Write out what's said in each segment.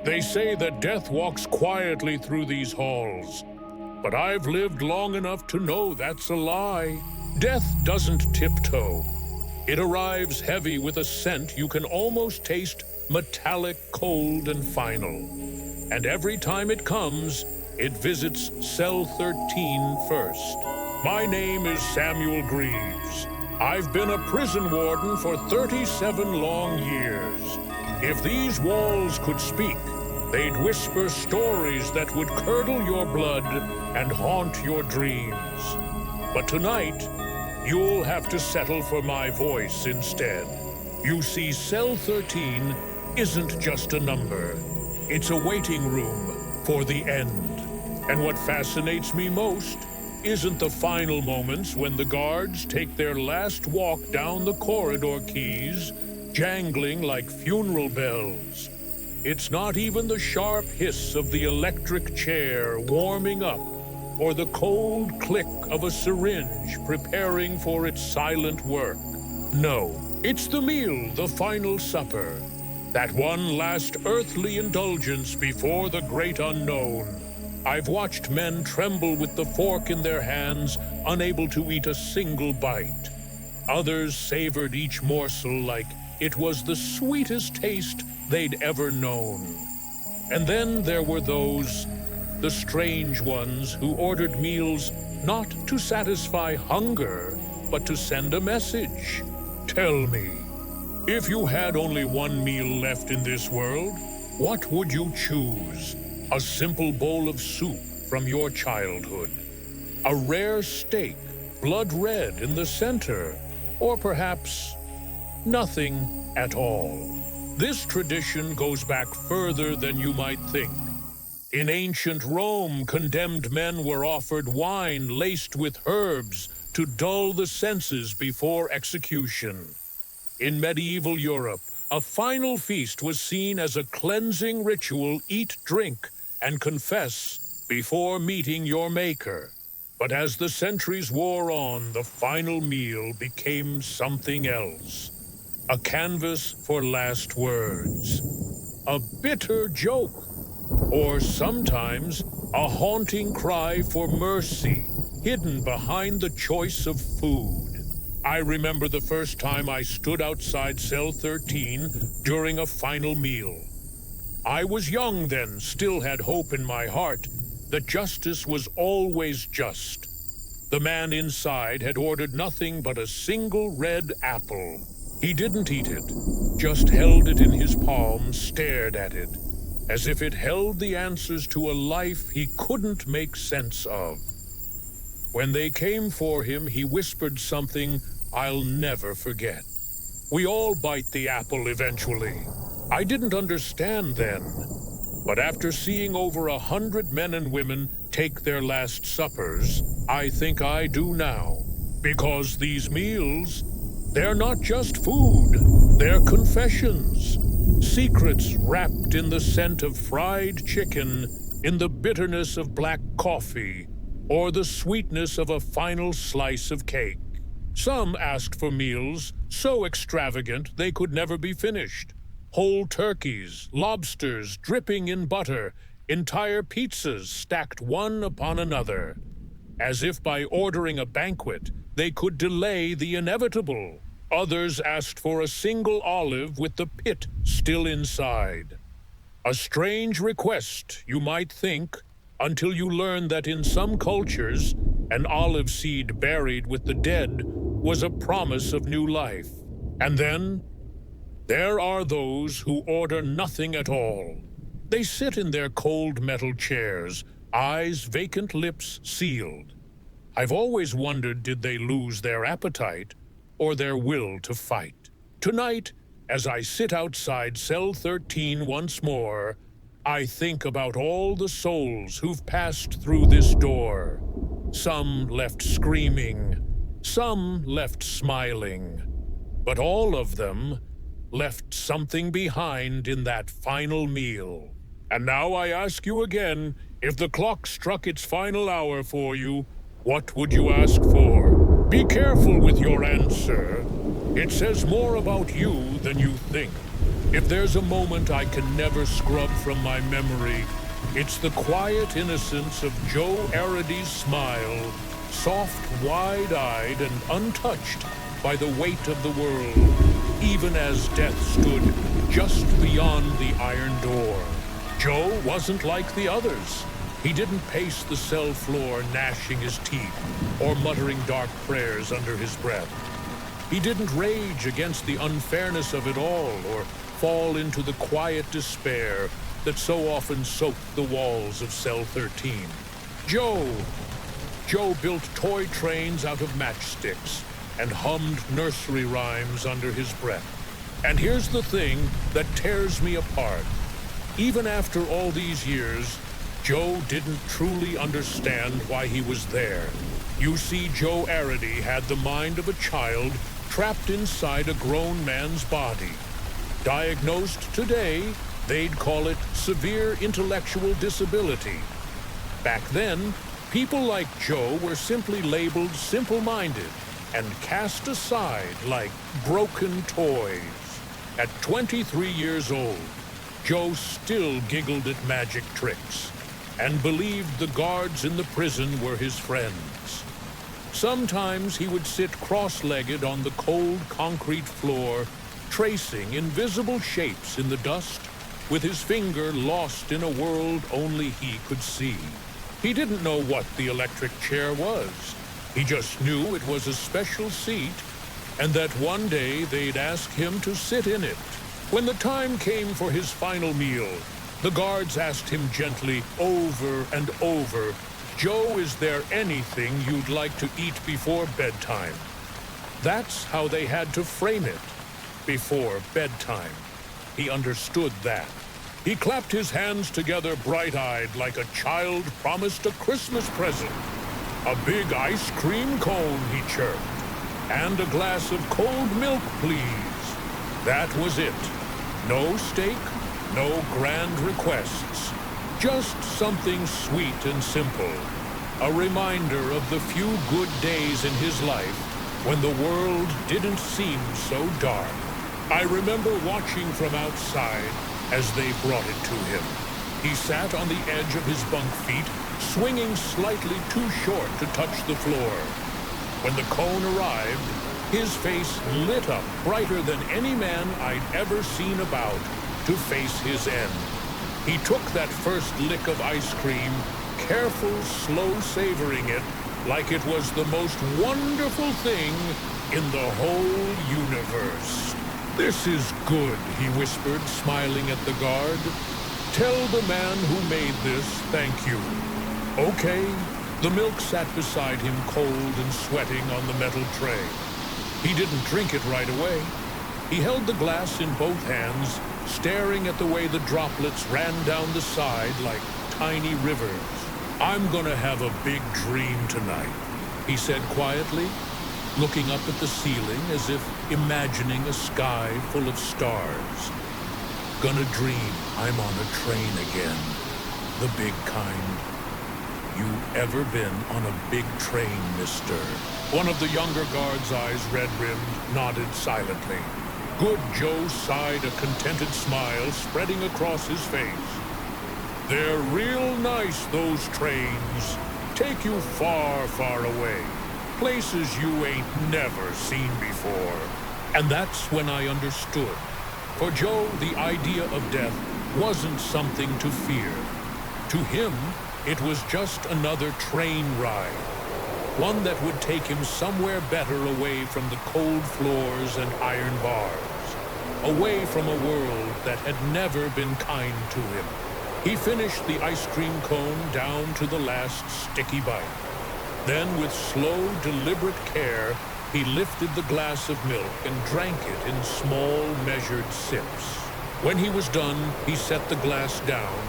They say that death walks quietly through these halls, but I've lived long enough to know that's a lie. Death doesn't tiptoe. It arrives heavy with a scent you can almost taste, metallic, cold, and final. And every time it comes, it visits cell 13 first. My name is Samuel Greaves. I've been a prison warden for 37 long years. If these walls could speak, they'd whisper stories that would curdle your blood and haunt your dreams. But tonight, you'll have to settle for my voice instead. You see, cell 13 isn't just a number. It's a waiting room for the end. And what fascinates me most isn't the final moments when the guards take their last walk down the corridor keys, jangling like funeral bells. It's not even the sharp hiss of the electric chair warming up, or the cold click of a syringe preparing for its silent work. No, it's the meal, the final supper. That one last earthly indulgence before the great unknown. I've watched men tremble with the fork in their hands, unable to eat a single bite. Others savored each morsel like it was the sweetest taste they'd ever known. And then there were those, the strange ones, who ordered meals not to satisfy hunger, but to send a message. Tell me, if you had only one meal left in this world, what would you choose? A simple bowl of soup from your childhood, a rare steak, blood red in the center, or perhaps nothing at all. This tradition goes back further than you might think. In ancient Rome, condemned men were offered wine laced with herbs to dull the senses before execution. In medieval Europe, a final feast was seen as a cleansing ritual: eat, drink, and confess before meeting your maker. But as the centuries wore on, the final meal became something else. A canvas for last words. A bitter joke. Or sometimes a haunting cry for mercy, hidden behind the choice of food. I remember the first time I stood outside cell 13 during a final meal. I was young then, still had hope in my heart that justice was always just. The man inside had ordered nothing but a single red apple. He didn't eat it, just held it in his palm, stared at it, as if it held the answers to a life he couldn't make sense of. When they came for him, he whispered something I'll never forget. We all bite the apple eventually. I didn't understand then, but after seeing over 100 men and women take their last suppers, I think I do now. Because these meals, they're not just food, they're confessions. Secrets wrapped in the scent of fried chicken, in the bitterness of black coffee, or the sweetness of a final slice of cake. Some asked for meals so extravagant they could never be finished. Whole turkeys, lobsters dripping in butter, entire pizzas stacked one upon another. As if by ordering a banquet, they could delay the inevitable. Others asked for a single olive with the pit still inside. A strange request, you might think, until you learn that in some cultures, an olive seed buried with the dead was a promise of new life. And then, there are those who order nothing at all. They sit in their cold metal chairs, eyes vacant, lips sealed. I've always wondered, did they lose their appetite or their will to fight? Tonight, as I sit outside cell 13 once more, I think about all the souls who've passed through this door. Some left screaming, some left smiling, but all of them left something behind in that final meal. And now I ask you again, if the clock struck its final hour for you, what would you ask for? Be careful with your answer. It says more about you than you think. If there's a moment I can never scrub from my memory, it's the quiet innocence of Joe Arady's smile, soft, wide-eyed, and untouched by the weight of the world, even as death stood just beyond the iron door. Joe wasn't like the others. He didn't pace the cell floor gnashing his teeth or muttering dark prayers under his breath. He didn't rage against the unfairness of it all or fall into the quiet despair that so often soaked the walls of Cell 13. Joe built toy trains out of matchsticks and hummed nursery rhymes under his breath. And here's the thing that tears me apart. Even after all these years, Joe didn't truly understand why he was there. You see, Joe Arady had the mind of a child trapped inside a grown man's body. Diagnosed today, they'd call it severe intellectual disability. Back then, people like Joe were simply labeled simple-minded and cast aside like broken toys. At 23 years old, Joe still giggled at magic tricks and believed the guards in the prison were his friends. Sometimes he would sit cross-legged on the cold concrete floor, tracing invisible shapes in the dust, with his finger lost in a world only he could see. He didn't know what the electric chair was. He just knew it was a special seat, and that one day they'd ask him to sit in it. When the time came for his final meal, the guards asked him gently, over and over, "Joe, is there anything you'd like to eat before bedtime?" That's how they had to frame it. Before bedtime. He understood that. He clapped his hands together bright-eyed like a child promised a Christmas present. "A big ice cream cone," he chirped. "And a glass of cold milk, please." That was it. No steak, no grand requests. Just something sweet and simple. A reminder of the few good days in his life when the world didn't seem so dark. I remember watching from outside as they brought it to him. He sat on the edge of his bunk feet, swinging slightly too short to touch the floor. When the cone arrived, his face lit up brighter than any man I'd ever seen about to face his end. He took that first lick of ice cream, careful, slow savoring it like it was the most wonderful thing in the whole universe. "This is good," he whispered, smiling at the guard. "Tell the man who made this thank you." Okay. The milk sat beside him, cold and sweating on the metal tray. He didn't drink it right away. He held the glass in both hands, staring at the way the droplets ran down the side like tiny rivers. "I'm gonna have a big dream tonight," he said quietly, looking up at the ceiling as if imagining a sky full of stars. "Gonna dream I'm on a train again. The big kind. You ever been on a big train, mister?" One of the younger guards' eyes, red-rimmed, nodded silently. Good Joe sighed, a contented smile spreading across his face. "They're real nice, those trains. Take you far, far away. Places you ain't never seen before." And that's when I understood. For Joe, the idea of death wasn't something to fear. To him, it was just another train ride. One that would take him somewhere better, away from the cold floors and iron bars. Away from a world that had never been kind to him. He finished the ice cream cone down to the last sticky bite. Then, with slow, deliberate care, he lifted the glass of milk and drank it in small, measured sips. When he was done, he set the glass down,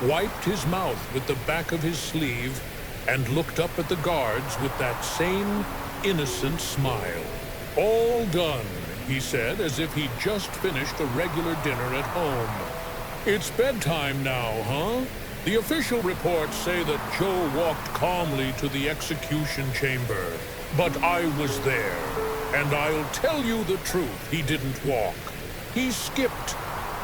wiped his mouth with the back of his sleeve, and looked up at the guards with that same innocent smile. "All done," he said, as if he'd just finished a regular dinner at home. "It's bedtime now, huh? The official reports say that Joe walked calmly to the execution chamber, but I was there, and I'll tell you the truth, he didn't walk. He skipped,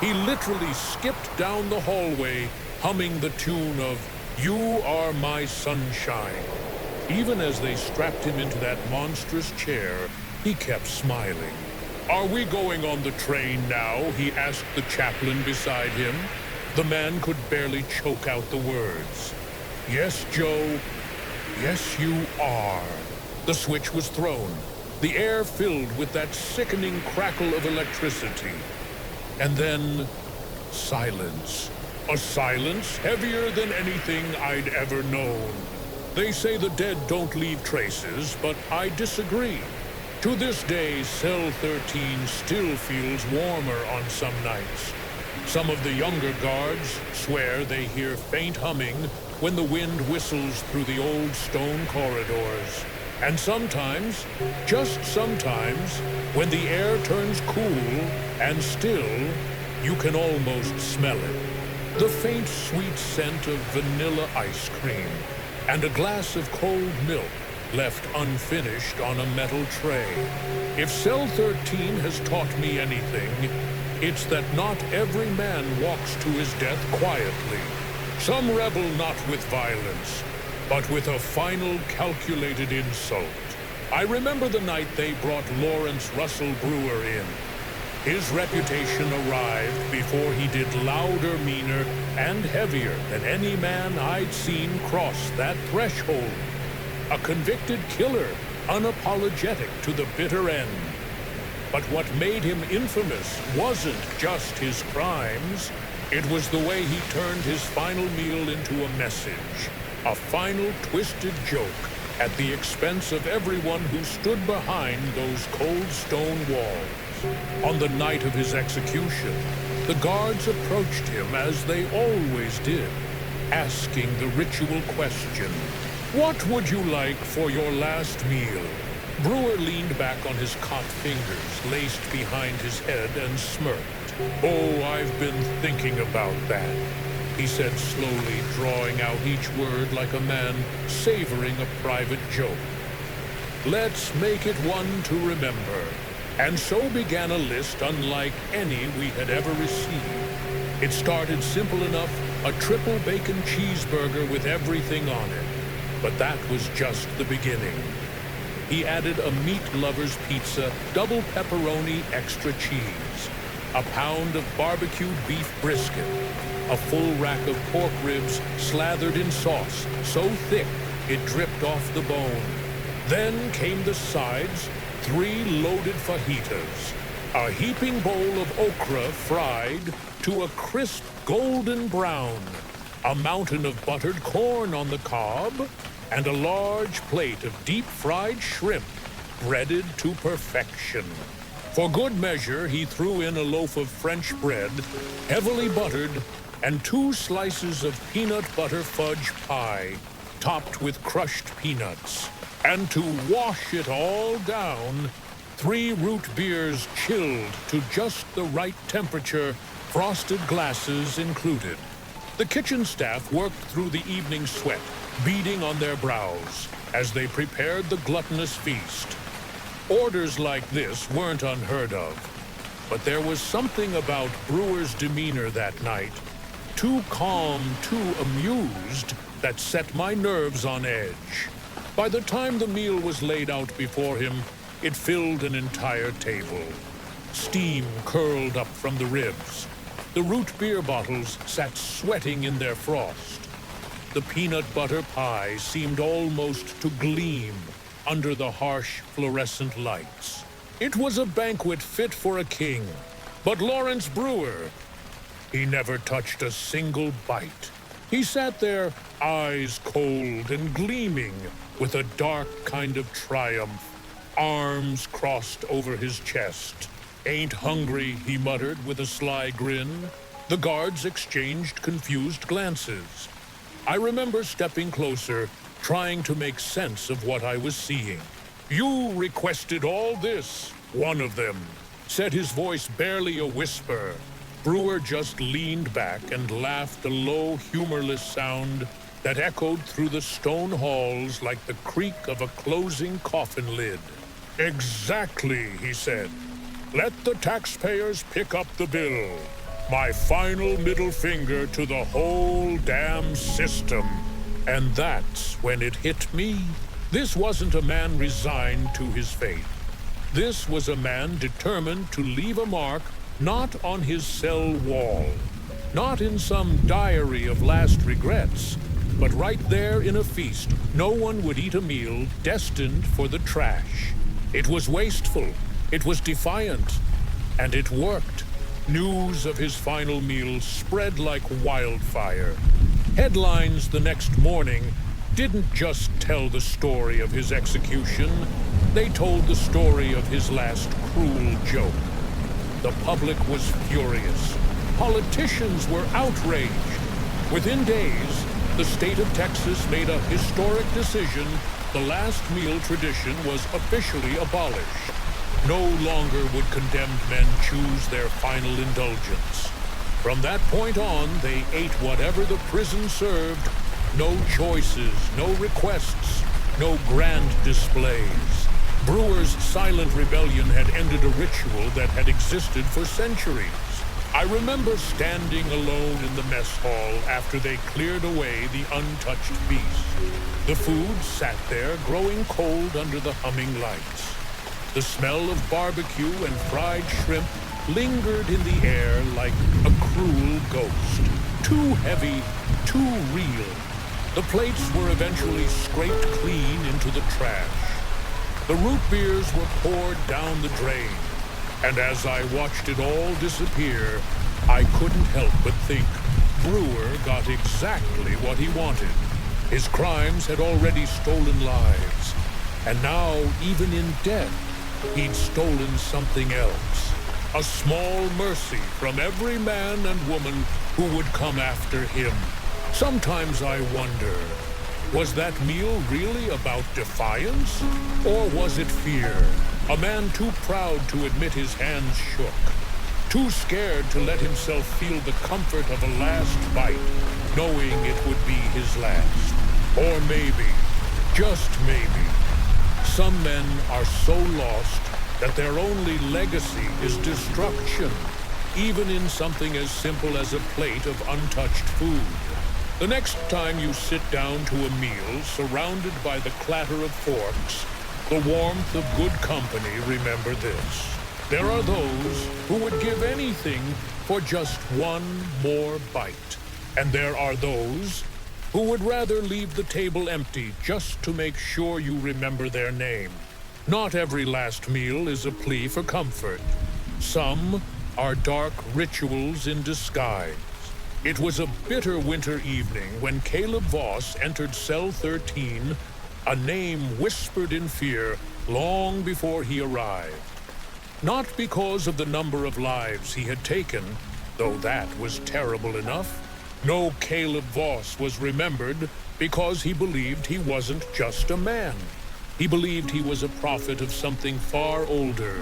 He literally skipped down the hallway, humming the tune of "You Are My Sunshine." Even as they strapped him into that monstrous chair, he kept smiling. "Are we going on the train now?" he asked the chaplain beside him. The man could barely choke out the words. "Yes, Joe. Yes, you are." The switch was thrown, the air filled with that sickening crackle of electricity. And then, silence. A silence heavier than anything I'd ever known. They say the dead don't leave traces, but I disagree. To this day, Cell 13 still feels warmer on some nights. Some of the younger guards swear they hear faint humming when the wind whistles through the old stone corridors. And sometimes, just sometimes, when the air turns cool and still, you can almost smell it. The faint sweet scent of vanilla ice cream and a glass of cold milk left unfinished on a metal tray. If Cell 13 has taught me anything, it's that not every man walks to his death quietly. Some rebel not with violence, but with a final calculated insult. I remember the night they brought Lawrence Russell Brewer in. His reputation arrived before he did louder, meaner, and heavier than any man I'd seen cross that threshold. A convicted killer, unapologetic to the bitter end. But what made him infamous wasn't just his crimes. It was the way he turned his final meal into a message. A final twisted joke at the expense of everyone who stood behind those cold stone walls. On the night of his execution, the guards approached him as they always did, asking the ritual question, "What would you like for your last meal?" Brewer leaned back on his cot fingers, laced behind his head, and smirked. "Oh, I've been thinking about that," he said slowly, drawing out each word like a man savoring a private joke. "Let's make it one to remember." And so began a list unlike any we had ever received. It started simple enough, a triple bacon cheeseburger with everything on it. But that was just the beginning. He added a meat lover's pizza, double pepperoni, extra cheese, a pound of barbecued beef brisket, a full rack of pork ribs slathered in sauce, so thick it dripped off the bone. Then came the sides, 3 loaded fajitas, a heaping bowl of okra fried to a crisp golden brown, a mountain of buttered corn on the cob, and a large plate of deep-fried shrimp, breaded to perfection. For good measure, he threw in a loaf of French bread, heavily buttered, and 2 slices of peanut butter fudge pie, topped with crushed peanuts. And to wash it all down, 3 root beers chilled to just the right temperature, frosted glasses included. The kitchen staff worked through the evening sweat, beading on their brows, as they prepared the gluttonous feast. Orders like this weren't unheard of, but there was something about Brewer's demeanor that night, too calm, too amused, that set my nerves on edge. By the time the meal was laid out before him, it filled an entire table. Steam curled up from the ribs. The root beer bottles sat sweating in their frost. The peanut butter pie seemed almost to gleam under the harsh fluorescent lights. It was a banquet fit for a king. But Lawrence Brewer, he never touched a single bite. He sat there, eyes cold and gleaming with a dark kind of triumph, arms crossed over his chest. "Ain't hungry," he muttered with a sly grin. The guards exchanged confused glances. I remember stepping closer, trying to make sense of what I was seeing. "You requested all this," one of them said, his voice barely a whisper. Brewer just leaned back and laughed a low, humorless sound that echoed through the stone halls like the creak of a closing coffin lid. "Exactly," he said. "Let the taxpayers pick up the bill." My final middle finger to the whole damn system. And that's when it hit me. This wasn't a man resigned to his fate. This was a man determined to leave a mark not on his cell wall, not in some diary of last regrets, but right there in a feast. No one would eat a meal destined for the trash. It was wasteful, it was defiant, and it worked. News of his final meal spread like wildfire. Headlines the next morning didn't just tell the story of his execution, they told the story of his last cruel joke. The public was furious. Politicians were outraged. Within days, the state of Texas made a historic decision. The last meal tradition was officially abolished. No longer would condemned men choose their final indulgence. From that point on, they ate whatever the prison served. No choices, no requests, no grand displays. Brewer's silent rebellion had ended a ritual that had existed for centuries. I remember standing alone in the mess hall after they cleared away the untouched feast. The food sat there, growing cold under the humming lights. The smell of barbecue and fried shrimp lingered in the air like a cruel ghost. Too heavy, too real. The plates were eventually scraped clean into the trash. The root beers were poured down the drain. And as I watched it all disappear, I couldn't help but think Brewer got exactly what he wanted. His crimes had already stolen lives. And now, even in death, he'd stolen something else. A small mercy from every man and woman who would come after him. Sometimes I wonder, was that meal really about defiance? Or was it fear? A man too proud to admit his hands shook. Too scared to let himself feel the comfort of a last bite, knowing it would be his last. Or maybe, just maybe, some men are so lost that their only legacy is destruction, even in something as simple as a plate of untouched food. The next time you sit down to a meal surrounded by the clatter of forks, the warmth of good company, remember this. There are those who would give anything for just one more bite. And there are those who would rather leave the table empty just to make sure you remember their name. Not every last meal is a plea for comfort. Some are dark rituals in disguise. It was a bitter winter evening when Caleb Voss entered cell 13, a name whispered in fear long before he arrived. Not because of the number of lives he had taken, though that was terrible enough. No, Caleb Voss was remembered because he believed he wasn't just a man. He believed he was a prophet of something far older,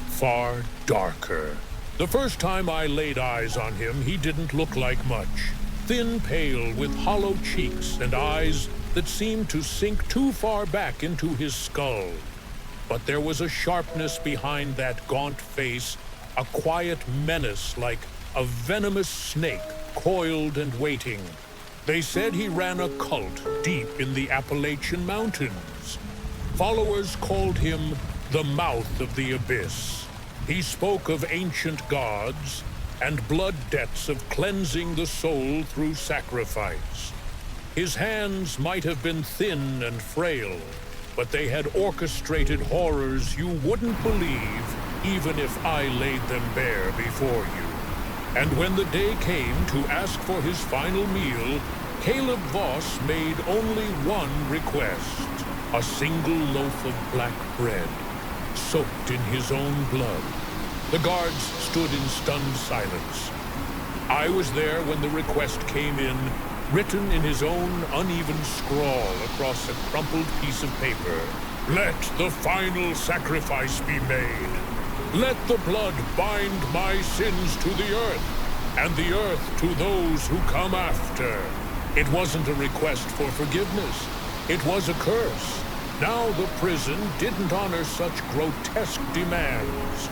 far darker. The first time I laid eyes on him, he didn't look like much. Thin pale with hollow cheeks and eyes that seemed to sink too far back into his skull. But there was a sharpness behind that gaunt face, a quiet menace like a venomous snake coiled and waiting. They said he ran a cult deep in the Appalachian Mountains. Followers called him the mouth of the abyss. He spoke of ancient gods and blood debts of cleansing the soul through sacrifice. His hands might have been thin and frail, but they had orchestrated horrors you wouldn't believe even if I laid them bare before you. And when the day came to ask for his final meal, Caleb Voss made only one request: a single loaf of black bread, soaked in his own blood. The guards stood in stunned silence. I was there when the request came in, written in his own uneven scrawl across a crumpled piece of paper. Let the final sacrifice be made. Let the blood bind my sins to the earth, and the earth to those who come after. It wasn't a request for forgiveness. It was a curse. Now the prison didn't honor such grotesque demands.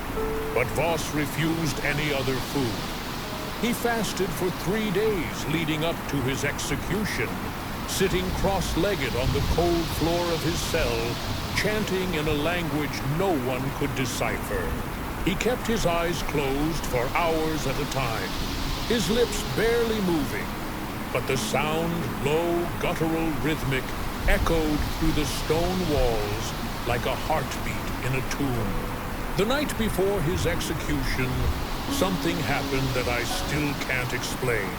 But Voss refused any other food. He fasted for 3 days leading up to his execution, sitting cross-legged on the cold floor of his cell, chanting in a language no one could decipher. He kept his eyes closed for hours at a time, his lips barely moving, but the sound, low, guttural, rhythmic, echoed through the stone walls like a heartbeat in a tomb. The night before his execution, something happened that I still can't explain.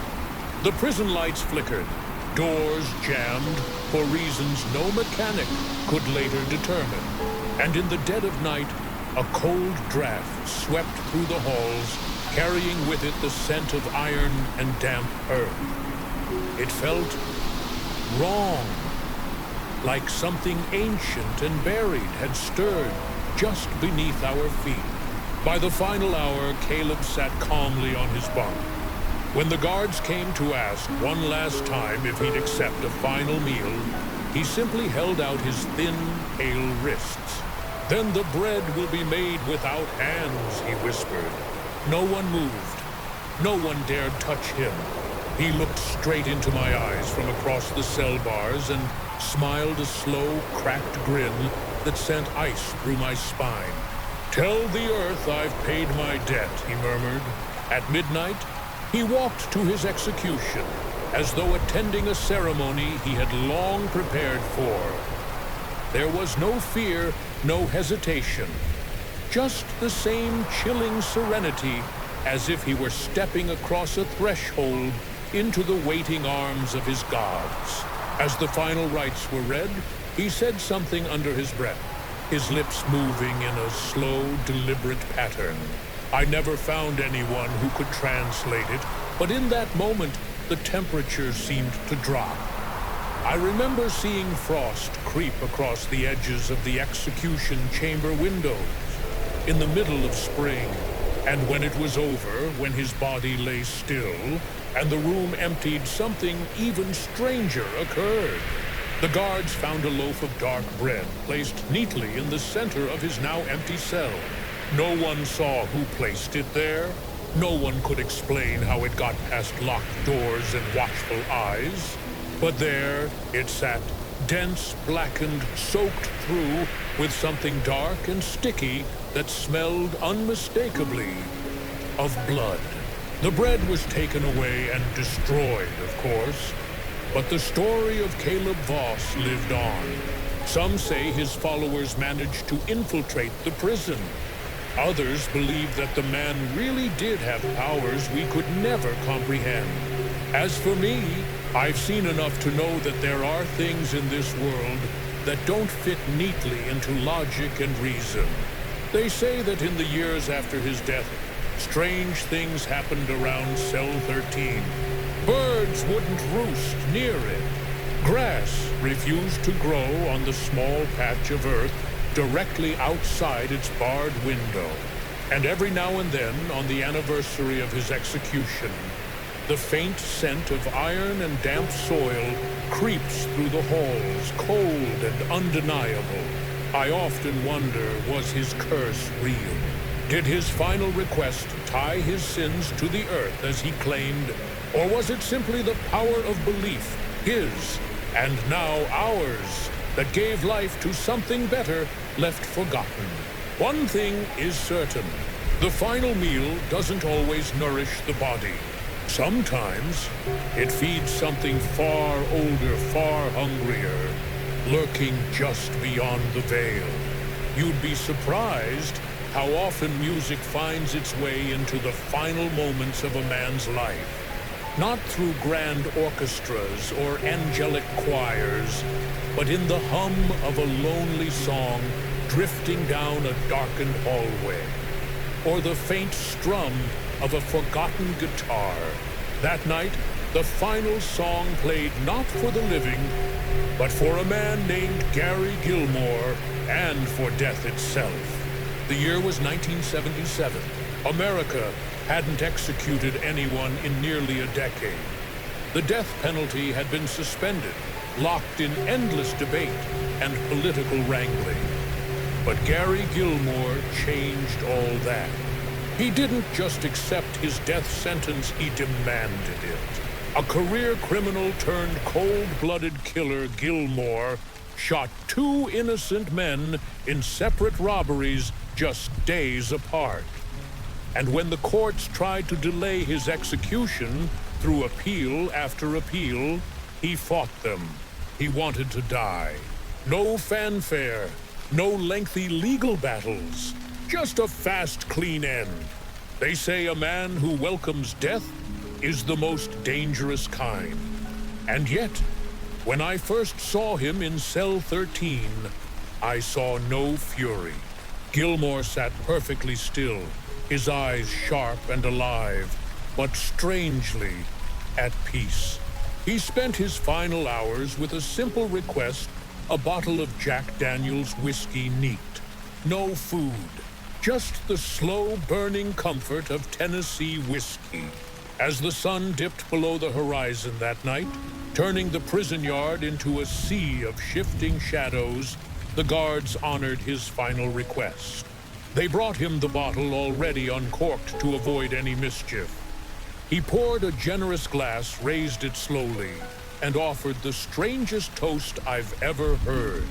The prison lights flickered, doors jammed for reasons no mechanic could later determine, and in the dead of night, a cold draft swept through the halls, carrying with it the scent of iron and damp earth. It felt wrong, like something ancient and buried had stirred just beneath our feet. By the final hour, Caleb sat calmly on his bunk. When the guards came to ask one last time if he'd accept a final meal, he simply held out his thin, pale wrists. "Then the bread will be made without hands," he whispered. No one moved. No one dared touch him. He looked straight into my eyes from across the cell bars and smiled a slow, cracked grin that sent ice through my spine. "Tell the earth I've paid my debt," he murmured. At midnight, he walked to his execution, as though attending a ceremony he had long prepared for. There was no fear, no hesitation, just the same chilling serenity, as if he were stepping across a threshold into the waiting arms of his gods. As the final rites were read, he said something under his breath, his lips moving in a slow, deliberate pattern. I never found anyone who could translate it, but in that moment, the temperature seemed to drop. I remember seeing frost creep across the edges of the execution chamber windows in the middle of spring, and when it was over, when his body lay still, and the room emptied, something even stranger occurred. The guards found a loaf of dark bread placed neatly in the center of his now empty cell. No one saw who placed it there. No one could explain how it got past locked doors and watchful eyes. But there it sat, dense, blackened, soaked through with something dark and sticky that smelled unmistakably of blood. The bread was taken away and destroyed, of course, but the story of Caleb Voss lived on. Some say his followers managed to infiltrate the prison. Others believe that the man really did have powers we could never comprehend. As for me, I've seen enough to know that there are things in this world that don't fit neatly into logic and reason. They say that in the years after his death, strange things happened around cell 13. Birds wouldn't roost near it. Grass refused to grow on the small patch of earth directly outside its barred window. And every now and then, on the anniversary of his execution, the faint scent of iron and damp soil creeps through the halls, cold and undeniable. I often wonder, was his curse real? Did his final request tie his sins to the earth as he claimed, or was it simply the power of belief, his and now ours, that gave life to something better left forgotten? One thing is certain: the final meal doesn't always nourish the body. Sometimes it feeds something far older, far hungrier, lurking just beyond the veil. You'd be surprised how often music finds its way into the final moments of a man's life. Not through grand orchestras or angelic choirs, but in the hum of a lonely song drifting down a darkened hallway, or the faint strum of a forgotten guitar. That night, the final song played not for the living, but for a man named Gary Gilmore, and for death itself. The year was 1977. America hadn't executed anyone in nearly a decade. The death penalty had been suspended, locked in endless debate and political wrangling. But Gary Gilmore changed all that. He didn't just accept his death sentence, he demanded it. A career criminal turned cold-blooded killer, Gilmore, shot two innocent men in separate robberies just days apart. And when the courts tried to delay his execution through appeal after appeal, he fought them. He wanted to die. No fanfare, no lengthy legal battles, just a fast, clean end. They say a man who welcomes death is the most dangerous kind. And yet, when I first saw him in cell 13, I saw no fury. Gilmore sat perfectly still, his eyes sharp and alive, but strangely at peace. He spent his final hours with a simple request, a bottle of Jack Daniel's whiskey neat. No food, just the slow-burning comfort of Tennessee whiskey. As the sun dipped below the horizon that night, turning the prison yard into a sea of shifting shadows, the guards honored his final request. They brought him the bottle already uncorked to avoid any mischief. He poured a generous glass, raised it slowly, and offered the strangest toast I've ever heard.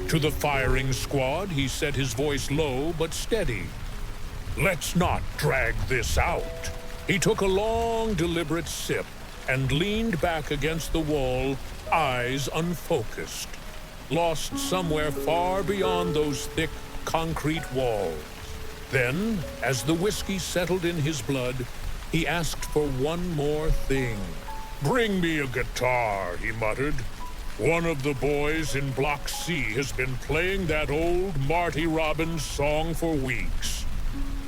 To the firing squad, he said, his voice low but steady. "Let's not drag this out." He took a long, deliberate sip and leaned back against the wall, eyes unfocused, lost somewhere far beyond those thick concrete walls. Then, as the whiskey settled in his blood, he asked for one more thing. "Bring me a guitar," he muttered. "One of the boys in Block C has been playing that old Marty Robbins song for weeks.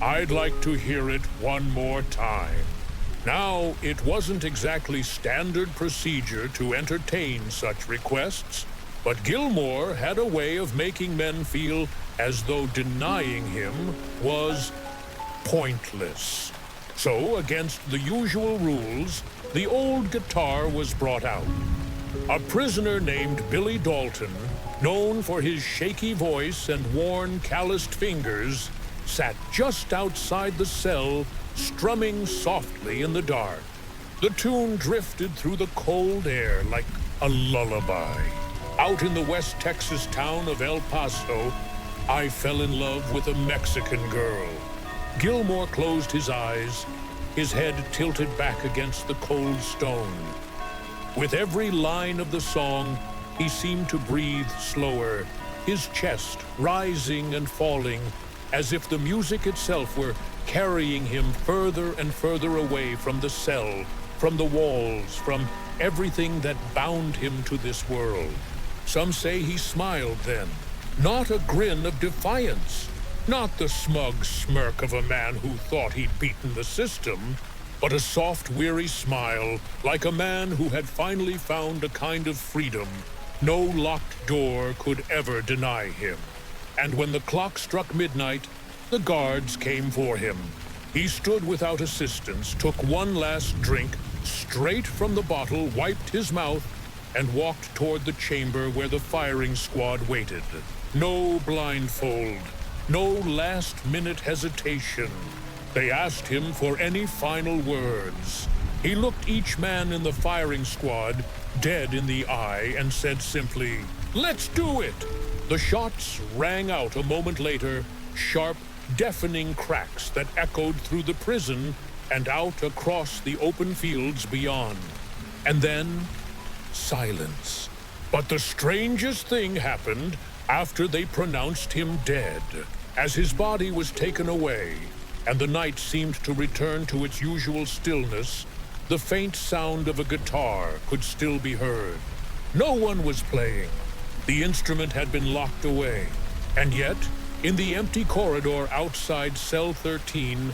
I'd like to hear it one more time." Now, it wasn't exactly standard procedure to entertain such requests, but Gilmore had a way of making men feel as though denying him was pointless. So, against the usual rules, the old guitar was brought out. A prisoner named Billy Dalton, known for his shaky voice and worn, calloused fingers, sat just outside the cell, strumming softly in the dark. The tune drifted through the cold air like a lullaby. Out in the West Texas town of El Paso, I fell in love with a Mexican girl. Gilmore closed his eyes, his head tilted back against the cold stone. With every line of the song, he seemed to breathe slower, his chest rising and falling, as if the music itself were carrying him further and further away from the cell, from the walls, from everything that bound him to this world. Some say he smiled then, not a grin of defiance, not the smug smirk of a man who thought he'd beaten the system, but a soft, weary smile, like a man who had finally found a kind of freedom no locked door could ever deny him. And when the clock struck midnight, the guards came for him. He stood without assistance, took one last drink, straight from the bottle, wiped his mouth, and walked toward the chamber where the firing squad waited. No blindfold, no last-minute hesitation. They asked him for any final words. He looked each man in the firing squad dead in the eye and said simply, "Let's do it!" The shots rang out a moment later, sharp, deafening cracks that echoed through the prison and out across the open fields beyond. And then, silence. But the strangest thing happened after they pronounced him dead. As his body was taken away, and the night seemed to return to its usual stillness, the faint sound of a guitar could still be heard. No one was playing. The instrument had been locked away. And yet, in the empty corridor outside cell 13,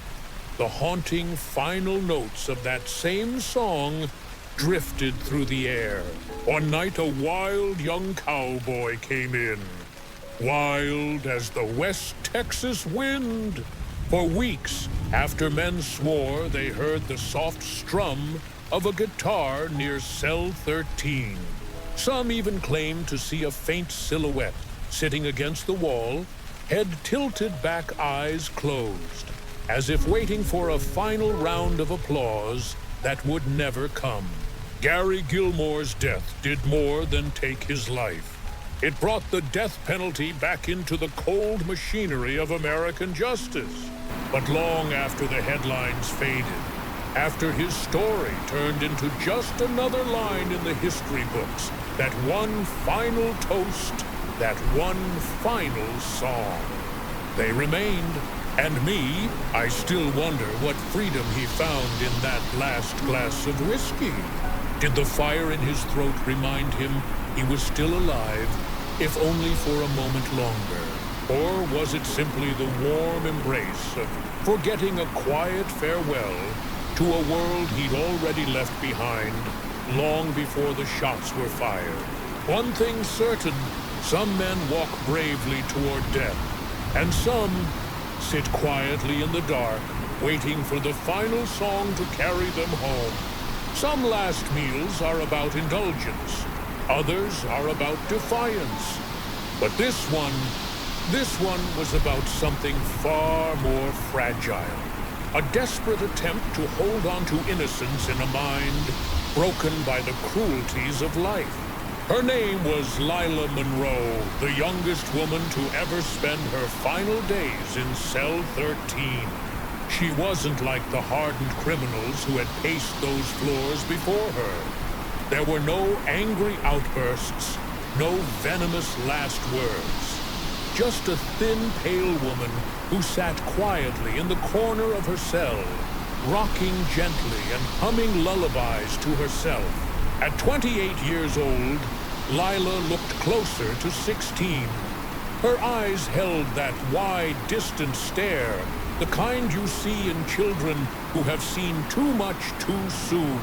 the haunting final notes of that same song drifted through the air. One night a wild young cowboy came in, wild as the West Texas wind. For weeks, after men swore they heard the soft strum of a guitar near cell 13. Some even claimed to see a faint silhouette sitting against the wall, head tilted back, eyes closed. as if waiting for a final round of applause that would never come. Gary Gilmore's death did more than take his life. It brought the death penalty back into the cold machinery of American justice. But long after the headlines faded, after his story turned into just another line in the history books, that one final toast, that one final song, they remained. And me, I still wonder what freedom he found in that last glass of whiskey. Did the fire in his throat remind him he was still alive, if only for a moment longer? Or was it simply the warm embrace of forgetting a quiet farewell to a world he'd already left behind long before the shots were fired? One thing's certain, some men walk bravely toward death, and some sit quietly in the dark, waiting for the final song to carry them home. Some last meals are about indulgence, others are about defiance. But this one was about something far more fragile. A desperate attempt to hold on to innocence in a mind broken by the cruelties of life. Her name was Lila Monroe, the youngest woman to ever spend her final days in cell 13. She wasn't like the hardened criminals who had paced those floors before her. There were no angry outbursts, no venomous last words. Just a thin, pale woman who sat quietly in the corner of her cell, rocking gently and humming lullabies to herself. At 28 years old, Lila looked closer to 16. Her eyes held that wide, distant stare, the kind you see in children who have seen too much too soon.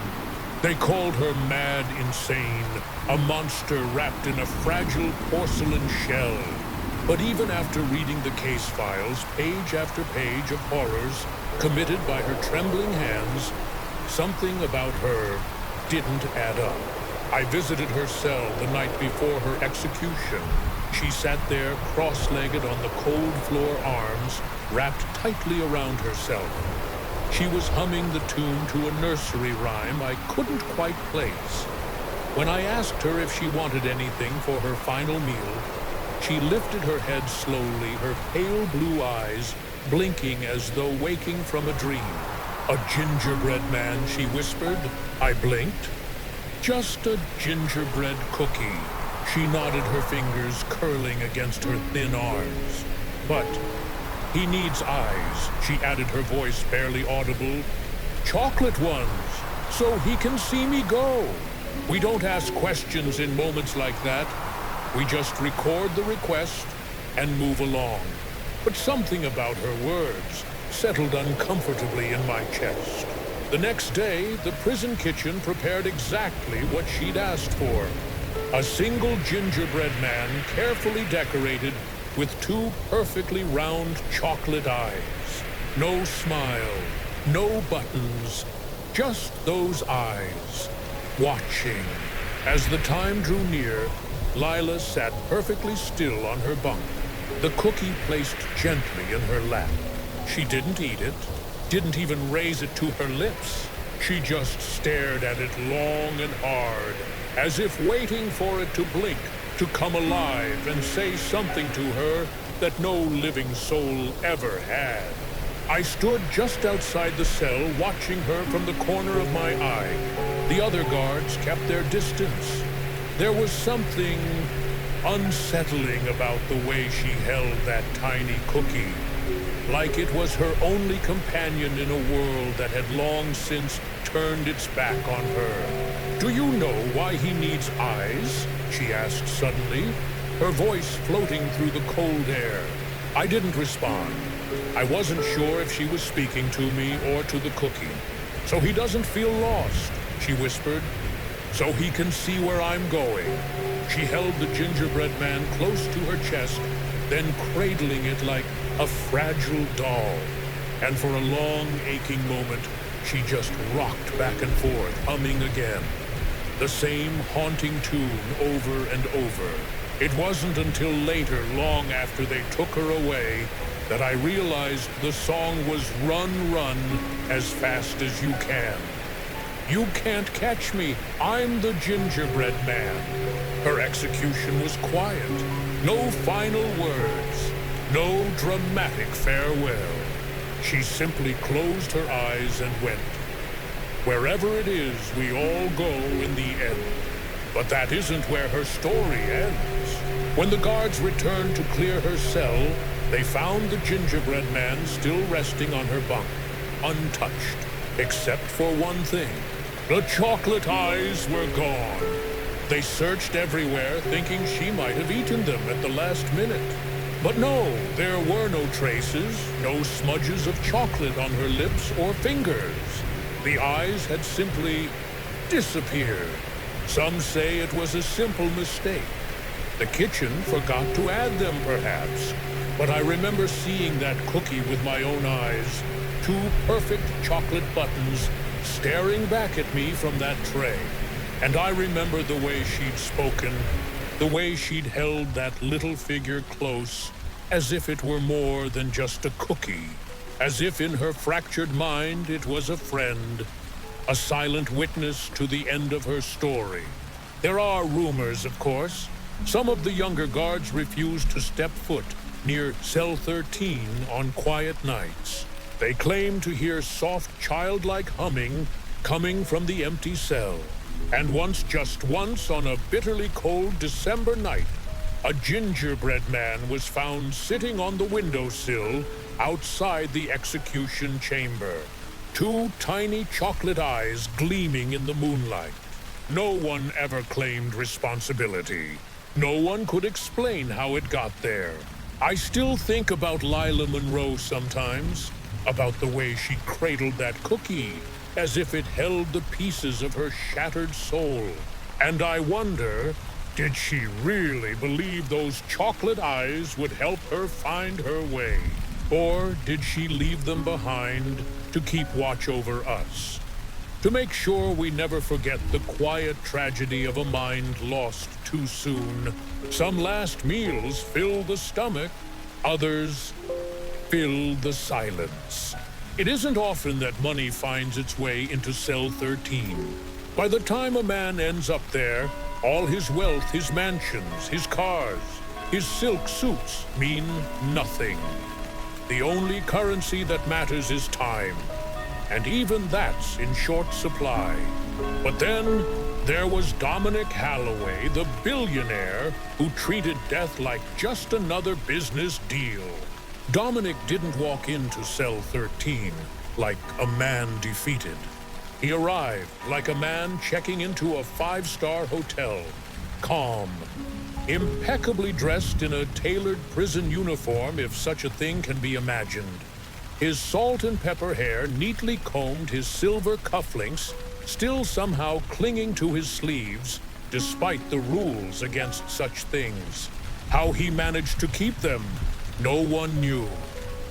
They called her mad insane, a monster wrapped in a fragile porcelain shell. But even after reading the case files, page after page of horrors committed by her trembling hands, something about her didn't add up. I visited her cell the night before her execution. She sat there cross-legged on the cold floor arms, wrapped tightly around herself. She was humming the tune to a nursery rhyme I couldn't quite place. When I asked her if she wanted anything for her final meal, she lifted her head slowly, her pale blue eyes blinking as though waking from a dream. "A gingerbread man," she whispered. I blinked. "Just a gingerbread cookie." She nodded, her fingers curling against her thin arms. "But he needs eyes," she added, her voice barely audible. "Chocolate ones, so he can see me go." We don't ask questions in moments like that. We just record the request and move along. But something about her words settled uncomfortably in my chest. The next day, the prison kitchen prepared exactly what she'd asked for. A single gingerbread man carefully decorated with two perfectly round chocolate eyes. No smile, no buttons, just those eyes, watching. As the time drew near, Lila sat perfectly still on her bunk, the cookie placed gently in her lap. She didn't eat it, didn't even raise it to her lips. She just stared at it long and hard, as if waiting for it to blink, to come alive and say something to her that no living soul ever had. I stood just outside the cell, watching her from the corner of my eye. The other guards kept their distance. There was something unsettling about the way she held that tiny cookie, like it was her only companion in a world that had long since turned its back on her. "Do you know why he needs eyes?" she asked suddenly, her voice floating through the cold air. I didn't respond. I wasn't sure if she was speaking to me or to the cookie. "So he doesn't feel lost," she whispered. "So he can see where I'm going." She held the gingerbread man close to her chest, then cradling it like a fragile doll. And for a long, aching moment, she just rocked back and forth, humming again. The same haunting tune over and over. It wasn't until later, long after they took her away, that I realized the song was "Run, run, as fast as you can. You can't catch me, I'm the gingerbread man." Her execution was quiet. No final words, no dramatic farewell. She simply closed her eyes and went. Wherever it is, we all go in the end. But that isn't where her story ends. When the guards returned to clear her cell, they found the gingerbread man still resting on her bunk, untouched, except for one thing. The chocolate eyes were gone. They searched everywhere, thinking she might have eaten them at the last minute. But no, there were no traces, no smudges of chocolate on her lips or fingers. The eyes had simply disappeared. Some say it was a simple mistake. The kitchen forgot to add them, perhaps. But I remember seeing that cookie with my own eyes, two perfect chocolate buttons staring back at me from that tray. And I remember the way she'd spoken, the way she'd held that little figure close, as if it were more than just a cookie, as if in her fractured mind it was a friend, a silent witness to the end of her story. There are rumors, of course. Some of the younger guards refused to step foot near Cell 13 on quiet nights. They claim to hear soft, childlike humming coming from the empty cell. And once, just once, on a bitterly cold December night, a gingerbread man was found sitting on the windowsill outside the execution chamber. Two tiny chocolate eyes gleaming in the moonlight. No one ever claimed responsibility. No one could explain how it got there. I still think about Lila Monroe sometimes, about the way she cradled that cookie as if it held the pieces of her shattered soul. And I wonder, did she really believe those chocolate eyes would help her find her way? Or did she leave them behind to keep watch over us? To make sure we never forget the quiet tragedy of a mind lost too soon. Some last meals fill the stomach, others fill the silence. It isn't often that money finds its way into Cell 13. By the time a man ends up there, all his wealth, his mansions, his cars, his silk suits mean nothing. The only currency that matters is time, and even that's in short supply. But then there was Dominic Holloway, the billionaire who treated death like just another business deal. Dominic didn't walk into Cell 13 like a man defeated. He arrived like a man checking into a five-star hotel, calm, impeccably dressed in a tailored prison uniform, if such a thing can be imagined. His salt and pepper hair neatly combed, his silver cufflinks still somehow clinging to his sleeves, despite the rules against such things. How he managed to keep them, no one knew.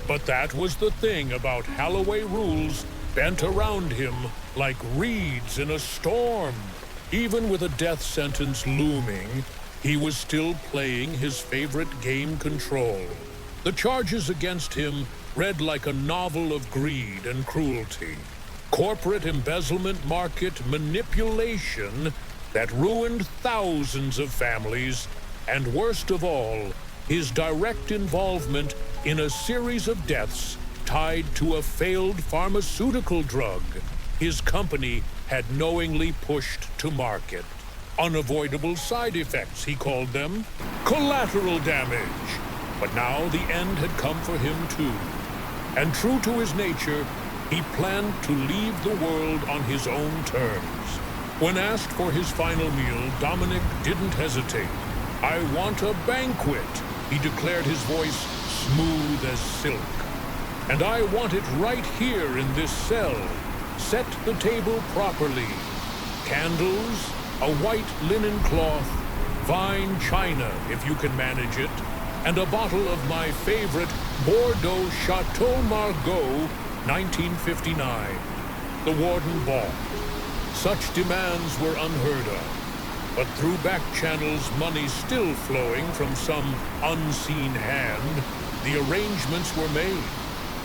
But that was the thing about Holloway rules bent around him like reeds in a storm. Even with a death sentence looming, he was still playing his favorite game, control. The charges against him read like a novel of greed and cruelty. Corporate embezzlement, market manipulation that ruined thousands of families, and worst of all, his direct involvement in a series of deaths tied to a failed pharmaceutical drug his company had knowingly pushed to market. Unavoidable side effects, he called them. Collateral damage. But now the end had come for him too. And true to his nature, he planned to leave the world on his own terms. When asked for his final meal, Dominic didn't hesitate. "I want a banquet," he declared, his voice smooth as silk. "And I want it right here in this cell. Set the table properly. Candles, a white linen cloth, fine china if you can manage it, and a bottle of my favorite Bordeaux Chateau Margaux 1959. The warden balked. Such demands were unheard of. but through back channels, money still flowing from some unseen hand, the arrangements were made.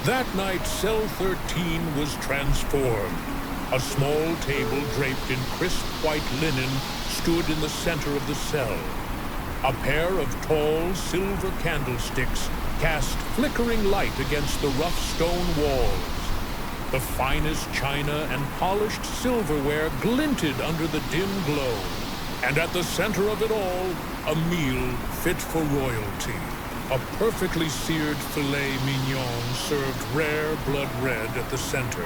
That night, Cell 13 was transformed. A small table draped in crisp white linen stood in the center of the cell. A pair of tall silver candlesticks cast flickering light against the rough stone walls. The finest china and polished silverware glinted under the dim glow. And at the center of it all, a meal fit for royalty. A perfectly seared filet mignon served rare blood red at the center.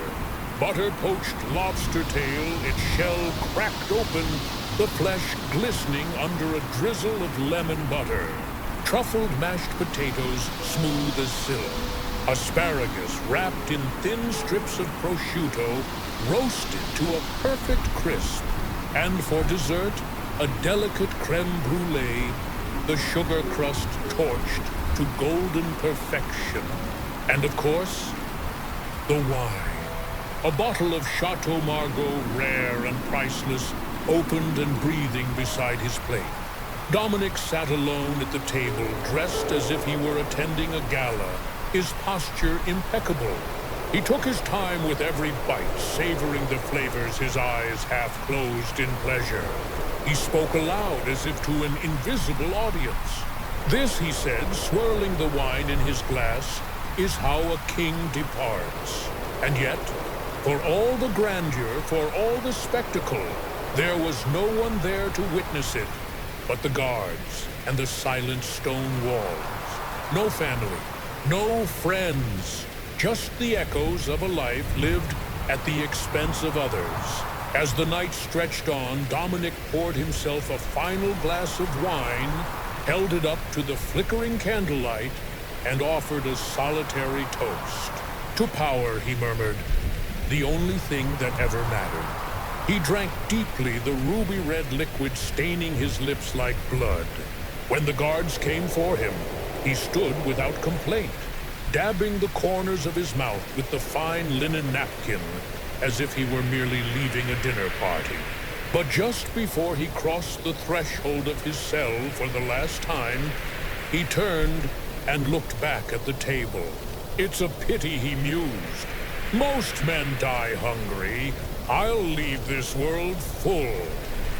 Butter-poached lobster tail, its shell cracked open, the flesh glistening under a drizzle of lemon butter. Truffled mashed potatoes, smooth as silk. Asparagus wrapped in thin strips of prosciutto, roasted to a perfect crisp. And for dessert, a delicate creme brulee, the sugar crust torched to golden perfection. And of course, the wine. A bottle of Chateau Margaux, rare and priceless, opened and breathing beside his plate. Dominic sat alone at the table, dressed as if he were attending a gala, his posture impeccable. He took his time with every bite, savoring the flavors, his eyes half closed in pleasure. He spoke aloud as if to an invisible audience. This, he said, swirling the wine in his glass, is how a king departs. And yet, for all the grandeur, for all the spectacle, there was no one there to witness it but the guards and the silent stone walls. No family, no friends, just the echoes of a life lived at the expense of others. As the night stretched on, Dominic poured himself a final glass of wine, held it up to the flickering candlelight, and offered a solitary toast. To power, he murmured, the only thing that ever mattered. He drank deeply, the ruby-red liquid staining his lips like blood. When the guards came for him, he stood without complaint, dabbing the corners of his mouth with the fine linen napkin, as if he were merely leaving a dinner party. But just before he crossed the threshold of his cell for the last time, he turned and looked back at the table. It's a pity, he mused. Most men die hungry. I'll leave this world full.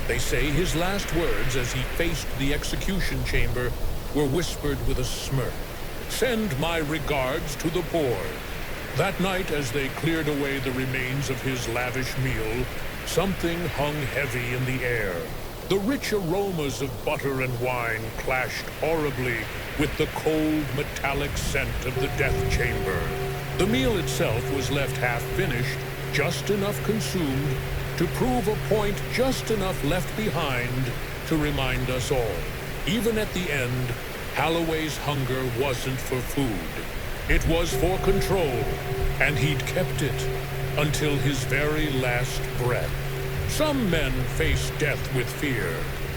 They say his last words as he faced the execution chamber were whispered with a smirk. Send my regards to the poor. That night, as they cleared away the remains of his lavish meal, something hung heavy in the air. The rich aromas of butter and wine clashed horribly with the cold, metallic scent of the death chamber. The meal itself was left half-finished, just enough consumed to prove a point, just enough left behind to remind us all. Even at the end, Holloway's hunger wasn't for food. It was for control, and he'd kept it until his very last breath. Some men face death with fear,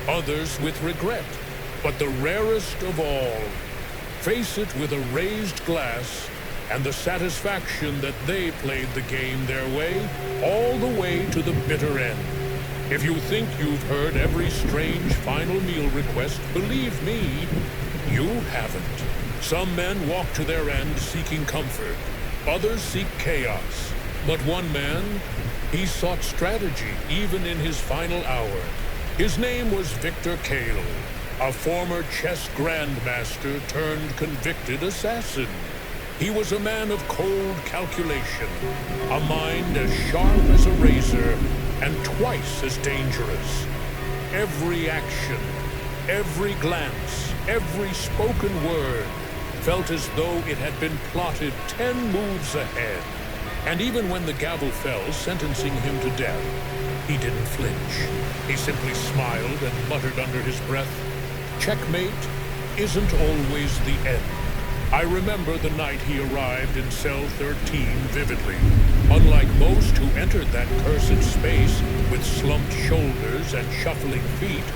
others with regret, but the rarest of all face it with a raised glass and the satisfaction that they played the game their way, all the way to the bitter end. If you think you've heard every strange final meal request, believe me, you haven't. Some men walk to their end seeking comfort, others seek chaos. But one man, he sought strategy even in his final hour. His name was Victor Kale, a former chess grandmaster turned convicted assassin. He was a man of cold calculation, a mind as sharp as a razor and twice as dangerous. Every action, every glance, every spoken word felt as though it had been plotted 10 moves ahead. And even when the gavel fell, sentencing him to death, he didn't flinch. He simply smiled and muttered under his breath, "Checkmate isn't always the end." I remember the night he arrived in cell 13 vividly. Unlike most who entered that cursed space with slumped shoulders and shuffling feet,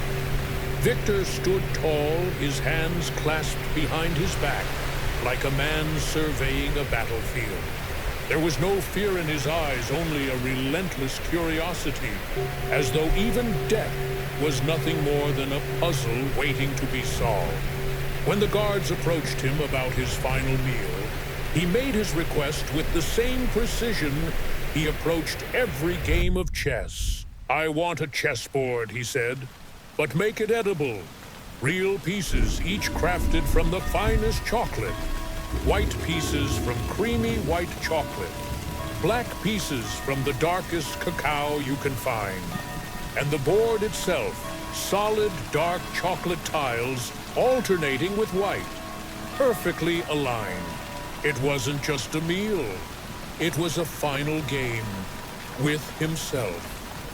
Victor stood tall, his hands clasped behind his back, like a man surveying a battlefield. There was no fear in his eyes, only a relentless curiosity, as though even death was nothing more than a puzzle waiting to be solved. When the guards approached him about his final meal, he made his request with the same precision he approached every game of chess. "I want a chessboard," he said, "but make it edible. Real pieces, each crafted from the finest chocolate. White pieces from creamy white chocolate. Black pieces from the darkest cacao you can find. And the board itself, solid dark chocolate tiles alternating with white, perfectly aligned." It wasn't just a meal. It was a final game with himself.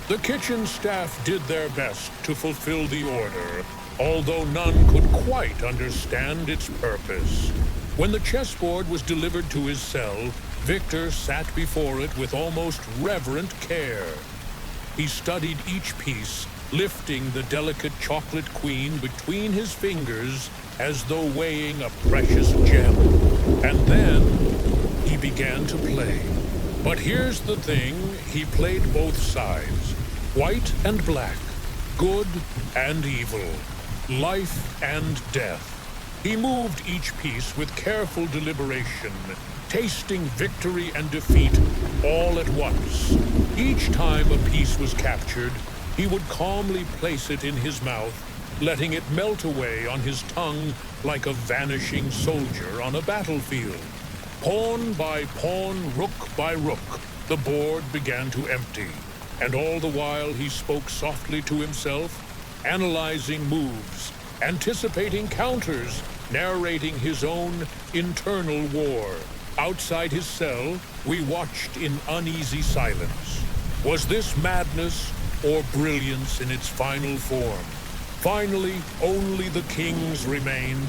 The kitchen staff did their best to fulfill the order, although none could quite understand its purpose. When the chessboard was delivered to his cell, Victor sat before it with almost reverent care. He studied each piece, lifting the delicate chocolate queen between his fingers as though weighing a precious gem. And then he began to play. But here's the thing, he played both sides, white and black, good and evil, life and death. He moved each piece with careful deliberation, tasting victory and defeat all at once. Each time a piece was captured, he would calmly place it in his mouth, letting it melt away on his tongue like a vanishing soldier on a battlefield. Pawn by pawn, rook by rook, the board began to empty, and all the while he spoke softly to himself, analyzing moves, anticipating counters, narrating his own internal war. Outside his cell, we watched in uneasy silence. Was this madness or brilliance in its final form? Finally, only the kings remained.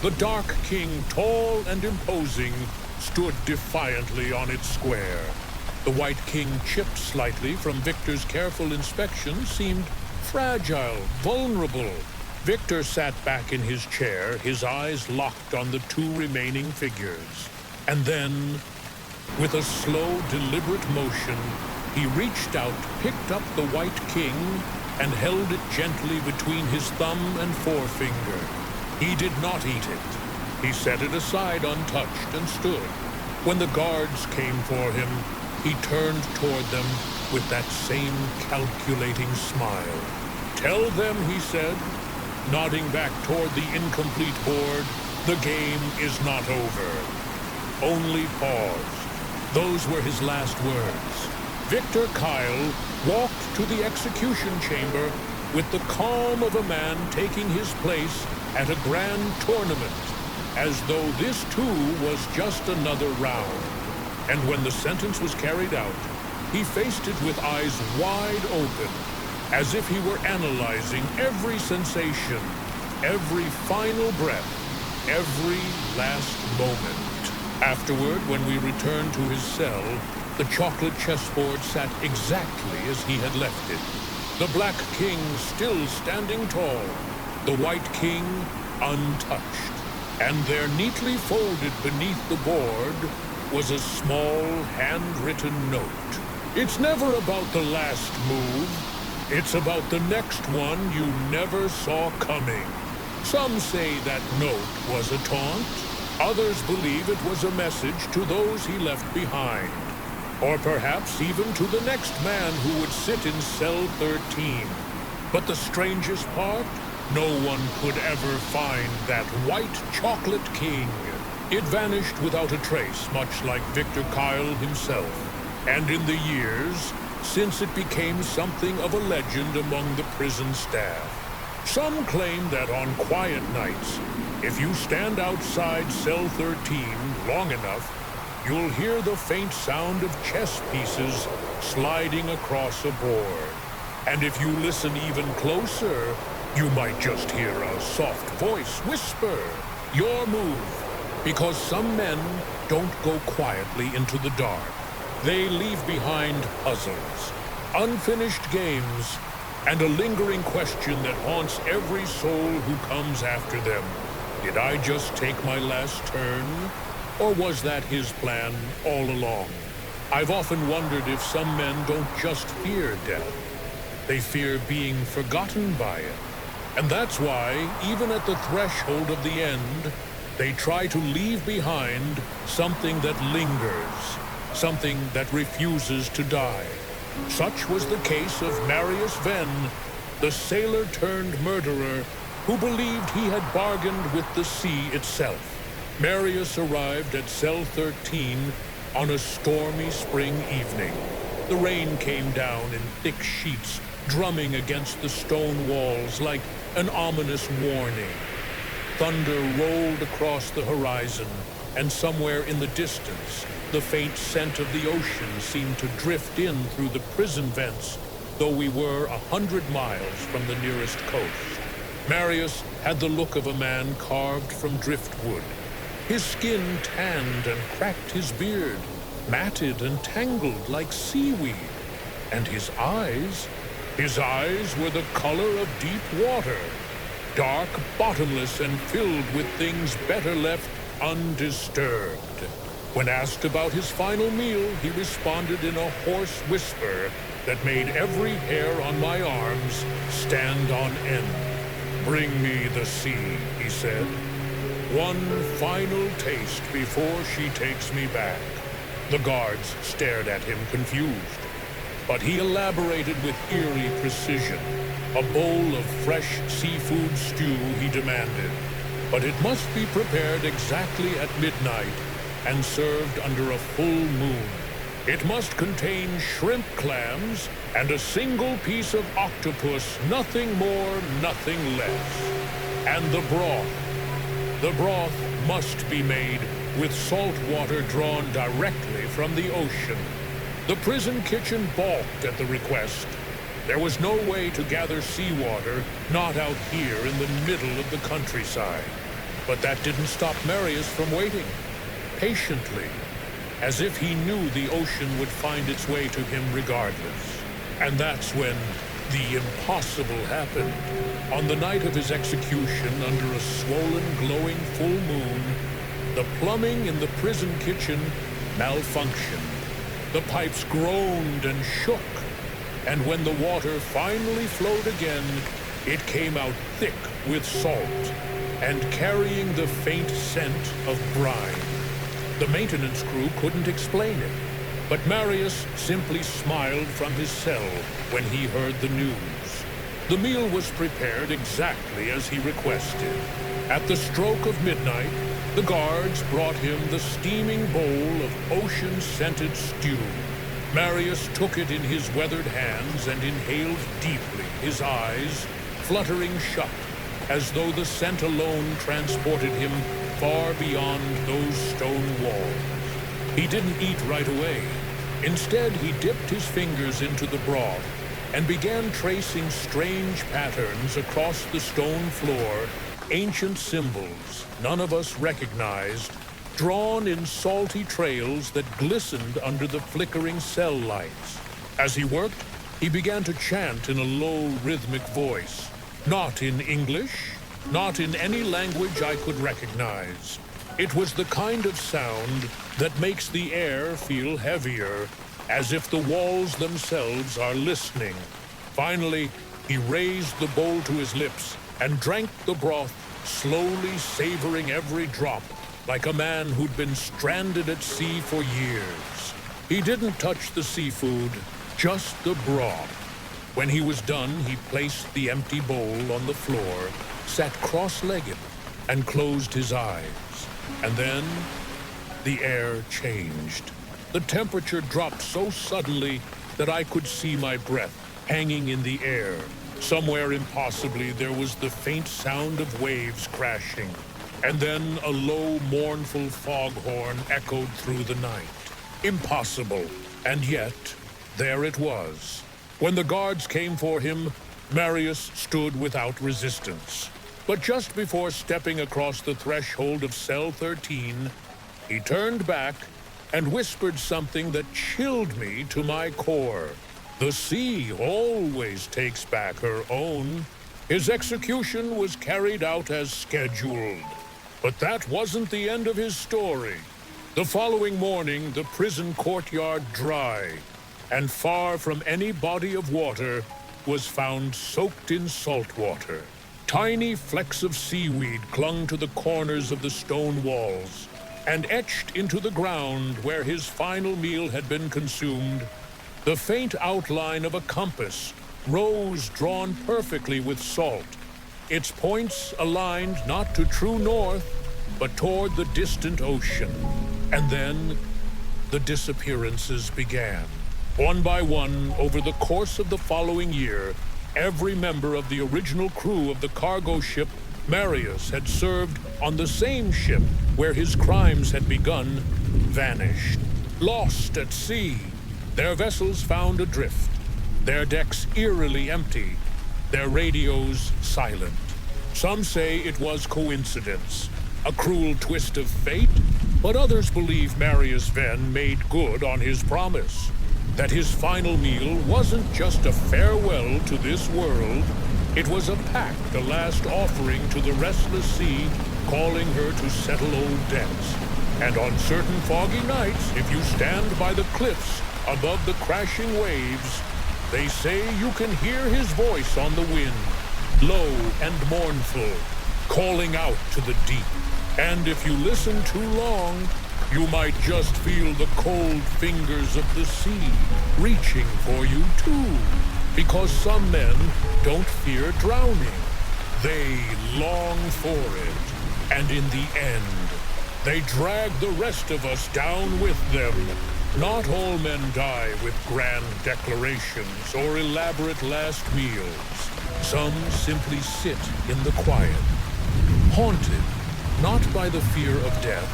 The Dark King, tall and imposing, stood defiantly on its square. The White King, chipped slightly from Victor's careful inspection, seemed fragile, vulnerable. Victor sat back in his chair, his eyes locked on the two remaining figures. And then, with a slow, deliberate motion, he reached out, picked up the White King, and held it gently between his thumb and forefinger. He did not eat it. He set it aside untouched and stood. When the guards came for him, he turned toward them with that same calculating smile. "Tell them," he said, nodding back toward the incomplete board, "the game is not over. Only pause." Those were his last words. Victor Kyle walked to the execution chamber with the calm of a man taking his place at a grand tournament, as though this too was just another round. And when the sentence was carried out, he faced it with eyes wide open, as if he were analyzing every sensation, every final breath, every last moment. Afterward, when we returned to his cell, the chocolate chessboard sat exactly as he had left it. The Black King still standing tall, the White King untouched. And there, neatly folded beneath the board, was a small handwritten note. It's never about the last move. It's about the next one you never saw coming. Some say that note was a taunt. Others believe it was a message to those he left behind. Or perhaps even to the next man who would sit in cell 13. But the strangest part? No one could ever find that white chocolate king. It vanished without a trace, much like Victor Kyle himself. And in the years since it became something of a legend among the prison staff. Some claim that on quiet nights, if you stand outside cell 13 long enough, you'll hear the faint sound of chess pieces sliding across a board. And if you listen even closer, you might just hear a soft voice whisper, "Your move." Because some men don't go quietly into the dark. They leave behind puzzles, unfinished games, and a lingering question that haunts every soul who comes after them. Did I just take my last turn? Or was that his plan all along? I've often wondered if some men don't just fear death. They fear being forgotten by it. And that's why, even at the threshold of the end, they try to leave behind something that lingers, something that refuses to die. Such was the case of Marius Venn, the sailor-turned-murderer who believed he had bargained with the sea itself. Marius arrived at cell 13 on a stormy spring evening. The rain came down in thick sheets, drumming against the stone walls like an ominous warning. Thunder rolled across the horizon, and somewhere in the distance, the faint scent of the ocean seemed to drift in through the prison vents, though we were 100 miles from the nearest coast. Marius had the look of a man carved from driftwood. His skin tanned and cracked his beard, matted and tangled like seaweed. And his eyes were the color of deep water, dark, bottomless, and filled with things better left undisturbed. When asked about his final meal, he responded in a hoarse whisper that made every hair on my arms stand on end. "Bring me the sea," he said. "One final taste before she takes me back." The guards stared at him confused, but he elaborated with eerie precision. A bowl of fresh seafood stew, he demanded, but it must be prepared exactly at midnight and served under a full moon. It must contain shrimp clams and a single piece of octopus, nothing more, nothing less. And the broth must be made with salt water drawn directly from the ocean. The prison kitchen balked at the request. There was no way to gather seawater, not out here in the middle of the countryside. But that didn't stop Marius from waiting, patiently, as if he knew the ocean would find its way to him regardless. And that's when the impossible happened. On the night of his execution, under a swollen, glowing full moon, the plumbing in the prison kitchen malfunctioned. The pipes groaned and shook, and when the water finally flowed again, it came out thick with salt and carrying the faint scent of brine. The maintenance crew couldn't explain it, but Marius simply smiled from his cell when he heard the news. The meal was prepared exactly as he requested. At the stroke of midnight, the guards brought him the steaming bowl of ocean-scented stew. Marius took it in his weathered hands and inhaled deeply, his eyes fluttering shut, as though the scent alone transported him far beyond those stone walls. He didn't eat right away. Instead, he dipped his fingers into the broth and began tracing strange patterns across the stone floor, ancient symbols none of us recognized, drawn in salty trails that glistened under the flickering cell lights. As he worked, he began to chant in a low, rhythmic voice, not in English, not in any language I could recognize. It was the kind of sound that makes the air feel heavier, as if the walls themselves are listening. Finally, he raised the bowl to his lips and drank the broth, slowly savoring every drop, like a man who'd been stranded at sea for years. He didn't touch the seafood, just the broth. When he was done, he placed the empty bowl on the floor, sat cross-legged, and closed his eyes. And then, the air changed. The temperature dropped so suddenly that I could see my breath hanging in the air. Somewhere impossibly, there was the faint sound of waves crashing. And then a low, mournful foghorn echoed through the night. Impossible. And yet, there it was. When the guards came for him, Marius stood without resistance. But just before stepping across the threshold of cell 13, he turned back and whispered something that chilled me to my core. The sea always takes back her own. His execution was carried out as scheduled. But that wasn't the end of his story. The following morning, the prison courtyard dry, and far from any body of water, was found soaked in salt water. Tiny flecks of seaweed clung to the corners of the stone walls, and etched into the ground where his final meal had been consumed, the faint outline of a compass rose drawn perfectly with salt, its points aligned not to true north, but toward the distant ocean. And then the disappearances began. One by one, over the course of the following year, every member of the original crew of the cargo ship Marius had served on the same ship where his crimes had begun vanished. Lost at sea, their vessels found adrift, their decks eerily empty, their radios silent. Some say it was coincidence, a cruel twist of fate, but others believe Marius Venn made good on his promise, that his final meal wasn't just a farewell to this world, it was a pact, a last offering to the restless sea, calling her to settle old debts. And on certain foggy nights, if you stand by the cliffs above the crashing waves, they say you can hear his voice on the wind, low and mournful, calling out to the deep. And if you listen too long, you might just feel the cold fingers of the sea reaching for you too. Because some men don't fear drowning. They long for it. And in the end, they drag the rest of us down with them. Not all men die with grand declarations or elaborate last meals. Some simply sit in the quiet, haunted not by the fear of death,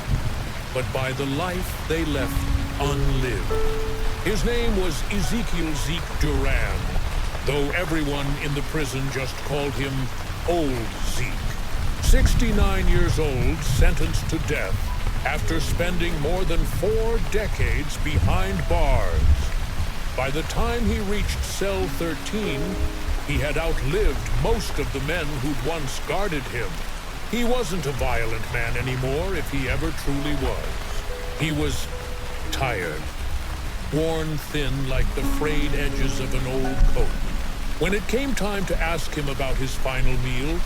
but by the life they left unlived. His name was Ezekiel Zeke Duran, though everyone in the prison just called him Old Zeke. 69 years old, sentenced to death after spending more than 4 decades behind bars. By the time he reached cell 13, he had outlived most of the men who'd once guarded him. He wasn't a violent man anymore, if he ever truly was. He was tired, worn thin like the frayed edges of an old coat. When it came time to ask him about his final meal,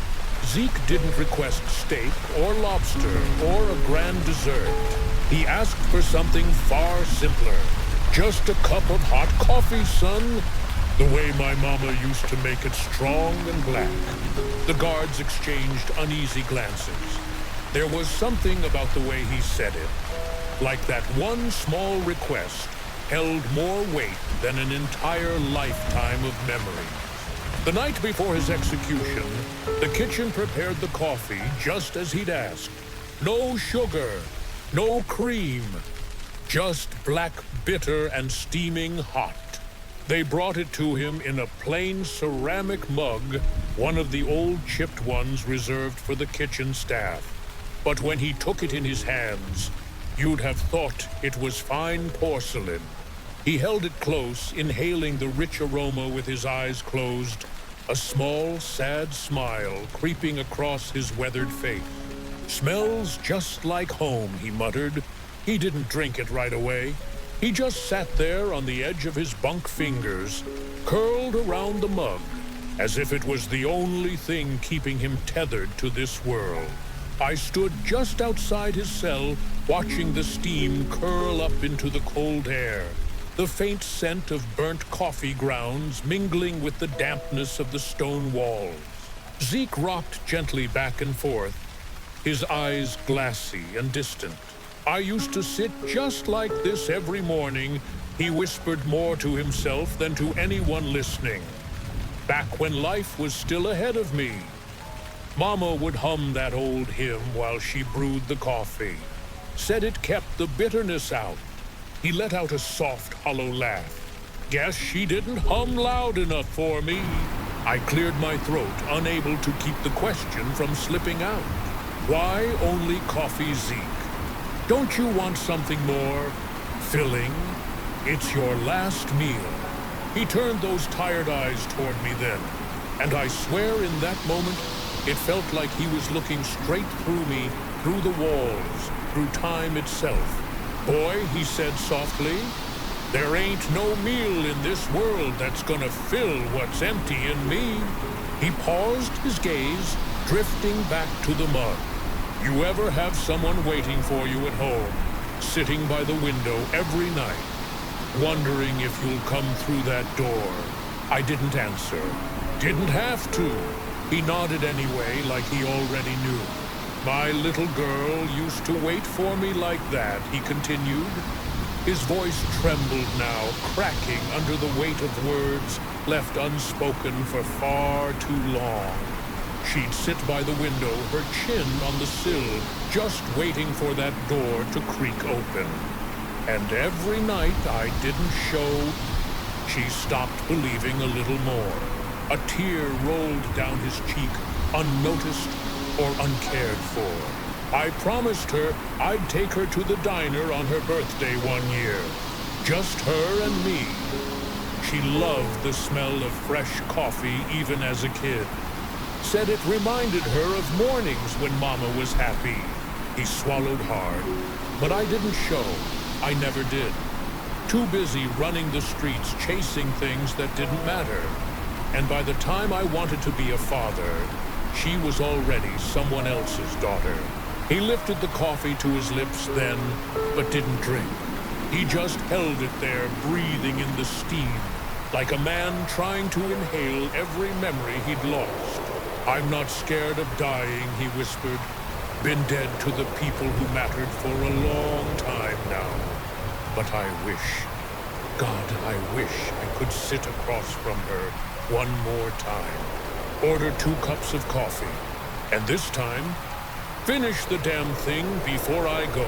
Zeke didn't request steak or lobster or a grand dessert. He asked for something far simpler. Just a cup of hot coffee, son. The way my mama used to make it, strong and black. The guards exchanged uneasy glances. There was something about the way he said it. Like that one small request held more weight than an entire lifetime of memory. The night before his execution, the kitchen prepared the coffee just as he'd asked. No sugar, no cream, just black, bitter, and steaming hot. They brought it to him in a plain ceramic mug, one of the old chipped ones reserved for the kitchen staff. But when he took it in his hands, you'd have thought it was fine porcelain. He held it close, inhaling the rich aroma with his eyes closed, a small, sad smile creeping across his weathered face. Smells just like home, he muttered. He didn't drink it right away. He just sat there on the edge of his bunk fingers, curled around the mug, as if it was the only thing keeping him tethered to this world. I stood just outside his cell, watching the steam curl up into the cold air, the faint scent of burnt coffee grounds mingling with the dampness of the stone walls. Zeke rocked gently back and forth, his eyes glassy and distant. I used to sit just like this every morning, he whispered more to himself than to anyone listening. Back when life was still ahead of me. Mama would hum that old hymn while she brewed the coffee. Said it kept the bitterness out. He let out a soft, hollow laugh. Guess she didn't hum loud enough for me. I cleared my throat, unable to keep the question from slipping out. Why only coffee, Zeke? Don't you want something more filling? It's your last meal. He turned those tired eyes toward me then, and I swear in that moment, it felt like he was looking straight through me, through the walls, through time itself. "Boy," he said softly, "there ain't no meal in this world that's gonna fill what's empty in me." He paused, his gaze drifting back to the mud. You ever have someone waiting for you at home, sitting by the window every night, wondering if you'll come through that door? I didn't answer. Didn't have to. He nodded anyway, like he already knew. "My little girl used to wait for me like that," he continued. His voice trembled now, cracking under the weight of words left unspoken for far too long. She'd sit by the window, her chin on the sill, just waiting for that door to creak open. And every night I didn't show, she stopped believing a little more. A tear rolled down his cheek, unnoticed or uncared for. I promised her I'd take her to the diner on her birthday one year. Just her and me. She loved the smell of fresh coffee even as a kid. Said it reminded her of mornings when Mama was happy. He swallowed hard, but I didn't show. I never did. Too busy running the streets, chasing things that didn't matter. And by the time I wanted to be a father, she was already someone else's daughter. He lifted the coffee to his lips then, but didn't drink. He just held it there, breathing in the steam, like a man trying to inhale every memory he'd lost. "I'm not scared of dying," he whispered. "Been dead to the people who mattered for a long time now. But I wish, God, I wish I could sit across from her one more time. Order 2 cups of coffee. And this time, finish the damn thing before I go."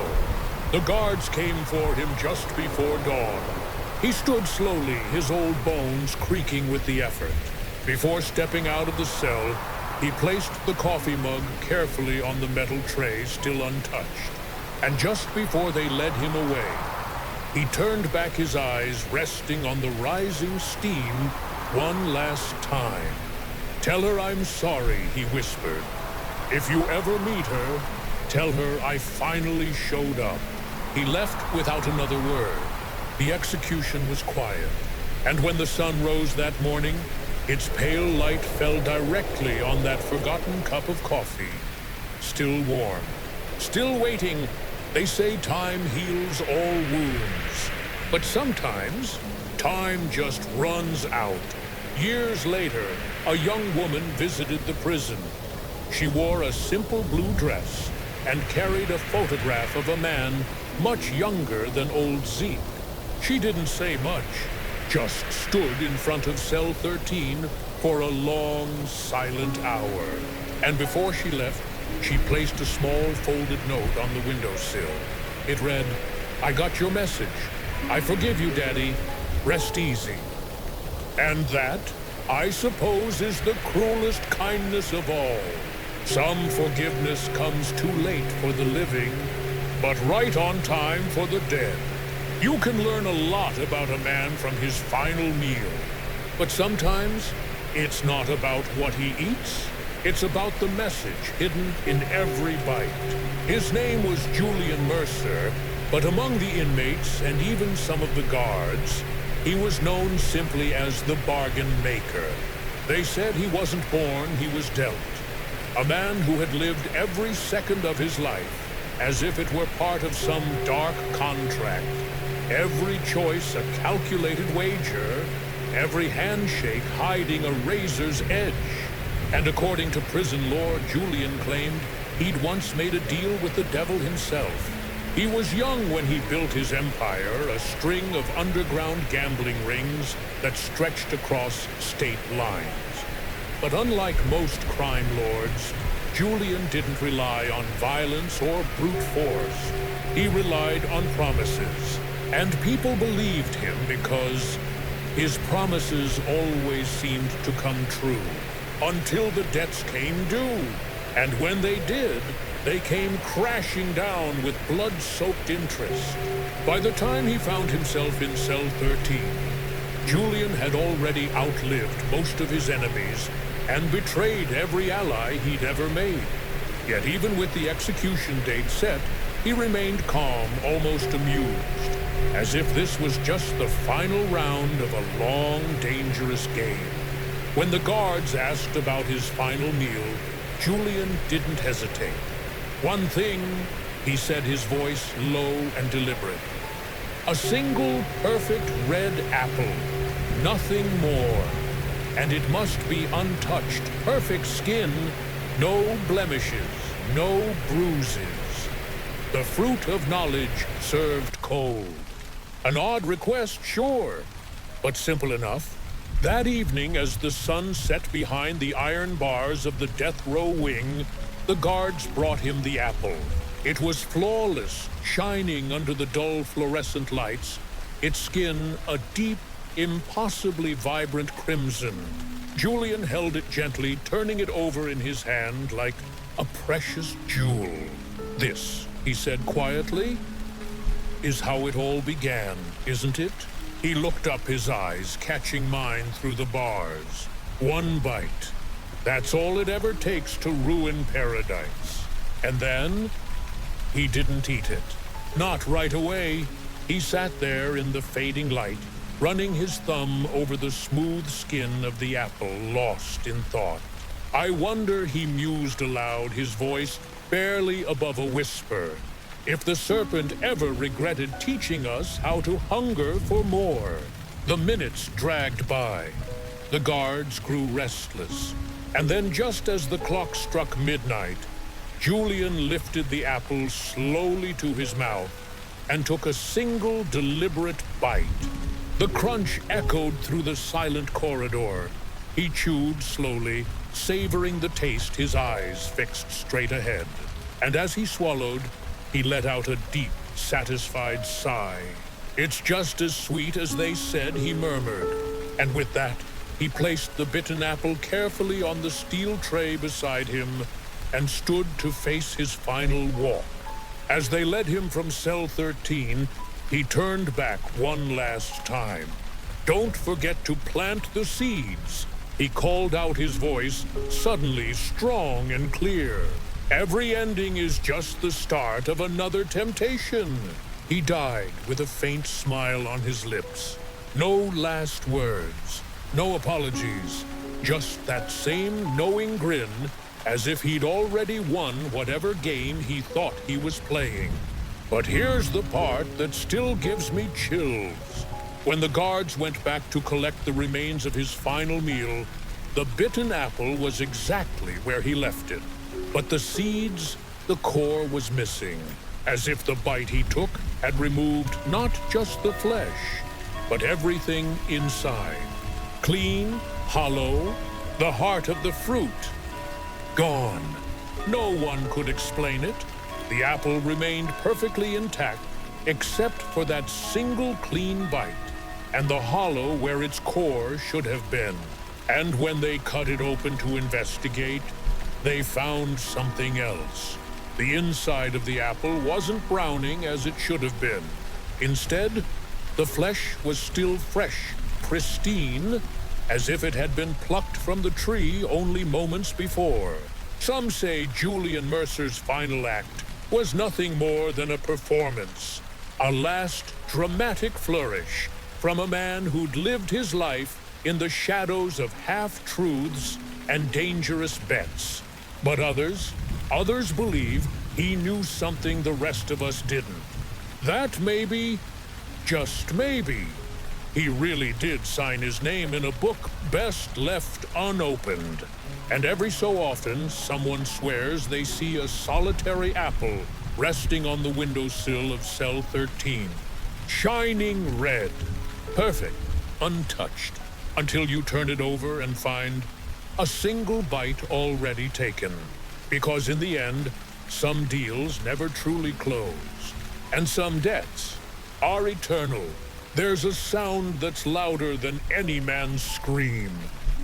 The guards came for him just before dawn. He stood slowly, his old bones creaking with the effort. Before stepping out of the cell, he placed the coffee mug carefully on the metal tray, still untouched. And just before they led him away, he turned back his eyes, resting on the rising steam one last time. "Tell her I'm sorry," he whispered. "If you ever meet her, tell her I finally showed up." He left without another word. The execution was quiet, and when the sun rose that morning, its pale light fell directly on that forgotten cup of coffee. Still warm, still waiting. They say time heals all wounds, but sometimes time just runs out. Years later, a young woman visited the prison. She wore a simple blue dress and carried a photograph of a man much younger than old Zeke. She didn't say much, just stood in front of cell 13 for a long, silent hour. And before she left, she placed a small folded note on the windowsill. It read, "I got your message. I forgive you, Daddy. Rest easy." And that, I suppose, is the cruelest kindness of all. Some forgiveness comes too late for the living, but right on time for the dead. You can learn a lot about a man from his final meal, but sometimes it's not about what he eats. It's about the message hidden in every bite. His name was Julian Mercer, but among the inmates and even some of the guards, he was known simply as the bargain maker. They said he wasn't born, he was dealt. A man who had lived every second of his life as if it were part of some dark contract. Every choice a calculated wager, every handshake hiding a razor's edge. And according to prison lore, Julian claimed he'd once made a deal with the devil himself. He was young when he built his empire, a string of underground gambling rings that stretched across state lines. But unlike most crime lords, Julian didn't rely on violence or brute force. He relied on promises, and people believed him because his promises always seemed to come true, until the debts came due. And when they did, they came crashing down with blood-soaked interest. By the time he found himself in cell 13, Julian had already outlived most of his enemies and betrayed every ally he'd ever made. Yet even with the execution date set, He remained calm, almost amused, as if this was just the final round of a long, dangerous game. When the guards asked about his final meal, Julian didn't hesitate. "One thing," he said, his voice low and deliberate. "A single perfect red apple, nothing more. And it must be untouched, perfect skin, no blemishes, no bruises. The fruit of knowledge served cold." An odd request, sure, but simple enough. That evening, as the sun set behind the iron bars of the death row wing, the guards brought him the apple. It was flawless, shining under the dull fluorescent lights, its skin a deep, impossibly vibrant crimson. Julian held it gently, turning it over in his hand like a precious jewel. "This," he said quietly, "is how it all began, isn't it?" He looked up, his eyes catching mine through the bars. "One bite. That's all it ever takes to ruin paradise." And then he didn't eat it. Not right away. He sat there in the fading light, running his thumb over the smooth skin of the apple, lost in thought. "I wonder," he mused aloud, his voice barely above a whisper, "if the serpent ever regretted teaching us how to hunger for more." The minutes dragged by. The guards grew restless. And then, just as the clock struck midnight, Julian lifted the apple slowly to his mouth and took a single deliberate bite. The crunch echoed through the silent corridor. He chewed slowly, savoring the taste, his eyes fixed straight ahead. And as he swallowed, he let out a deep, satisfied sigh. "It's just as sweet as they said," he murmured. And with that, he placed the bitten apple carefully on the steel tray beside him and stood to face his final walk. As they led him from cell 13, he turned back one last time. "Don't forget to plant the seeds," he called out, his voice suddenly strong and clear. "Every ending is just the start of another temptation." He died with a faint smile on his lips. No last words, no apologies, just that same knowing grin, as if he'd already won whatever game he thought he was playing. But here's the part that still gives me chills. When the guards went back to collect the remains of his final meal, the bitten apple was exactly where he left it. But the seeds, the core was missing, as if the bite he took had removed not just the flesh, but everything inside. Clean, hollow, the heart of the fruit. Gone. No one could explain it. The apple remained perfectly intact, except for that single clean bite, and the hollow where its core should have been. And when they cut it open to investigate, they found something else. The inside of the apple wasn't browning as it should have been. Instead, the flesh was still fresh, pristine, as if it had been plucked from the tree only moments before. Some say Julian Mercer's final act was nothing more than a performance, a last dramatic flourish from a man who'd lived his life in the shadows of half-truths and dangerous bets. But others believe he knew something the rest of us didn't. That maybe, just maybe, he really did sign his name in a book best left unopened. And every so often, someone swears they see a solitary apple resting on the windowsill of cell 13. Shining red, perfect, untouched, until you turn it over and find a single bite already taken. Because in the end, some deals never truly close, and some debts are eternal. There's a sound that's louder than any man's scream.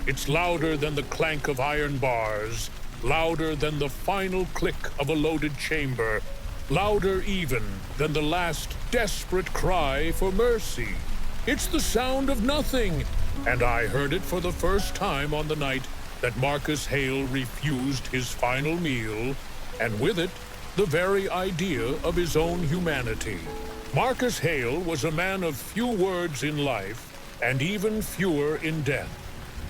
It's louder than the clank of iron bars, louder than the final click of a loaded chamber, louder even than the last desperate cry for mercy. It's the sound of nothing, and I heard it for the first time on the night that Marcus Hale refused his final meal, and with it, the very idea of his own humanity. Marcus Hale was a man of few words in life and even fewer in death.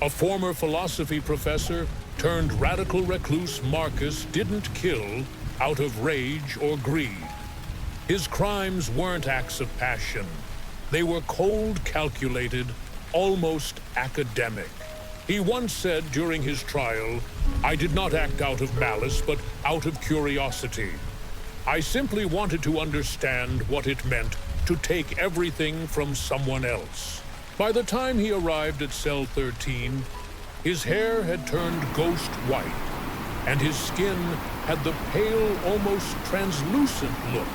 A former philosophy professor turned radical recluse, Marcus didn't kill out of rage or greed. His crimes weren't acts of passion. They were cold, calculated, almost academic. He once said during his trial, "I did not act out of malice, but out of curiosity. I simply wanted to understand what it meant to take everything from someone else." By the time he arrived at cell 13, his hair had turned ghost white, and his skin had the pale, almost translucent look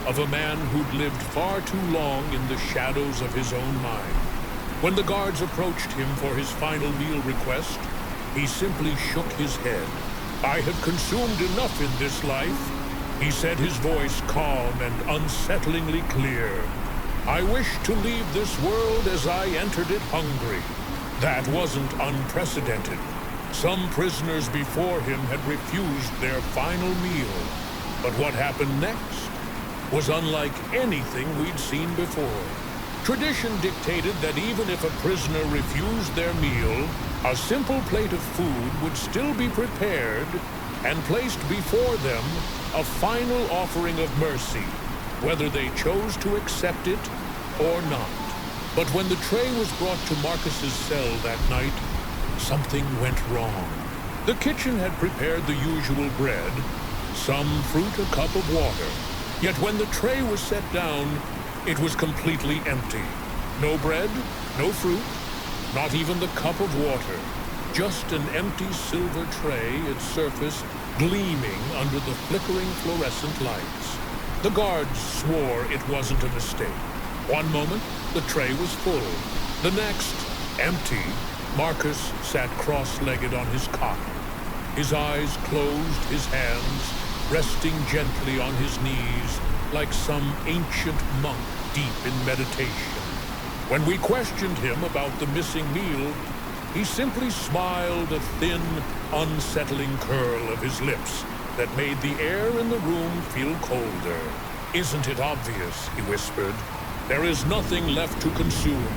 of a man who'd lived far too long in the shadows of his own mind. When the guards approached him for his final meal request, he simply shook his head. "I have consumed enough in this life," he said, his voice calm and unsettlingly clear. "I wish to leave this world as I entered it, hungry." That wasn't unprecedented. Some prisoners before him had refused their final meal. But what happened next was unlike anything we'd seen before. Tradition dictated that even if a prisoner refused their meal, a simple plate of food would still be prepared and placed before them, a final offering of mercy, whether they chose to accept it or not. But when the tray was brought to Marcus's cell that night, something went wrong. The kitchen had prepared the usual bread, some fruit, a cup of water. Yet when the tray was set down, it was completely empty. No bread, no fruit, not even the cup of water. Just an empty silver tray, its surface gleaming under the flickering fluorescent lights. The guards swore it wasn't a mistake. One moment, the tray was full. The next, empty. Marcus sat cross-legged on his cot. His eyes closed, his hands resting gently on his knees like some ancient monk deep in meditation. When we questioned him about the missing meal, he simply smiled, a thin, unsettling curl of his lips that made the air in the room feel colder. "Isn't it obvious?" he whispered. "There is nothing left to consume.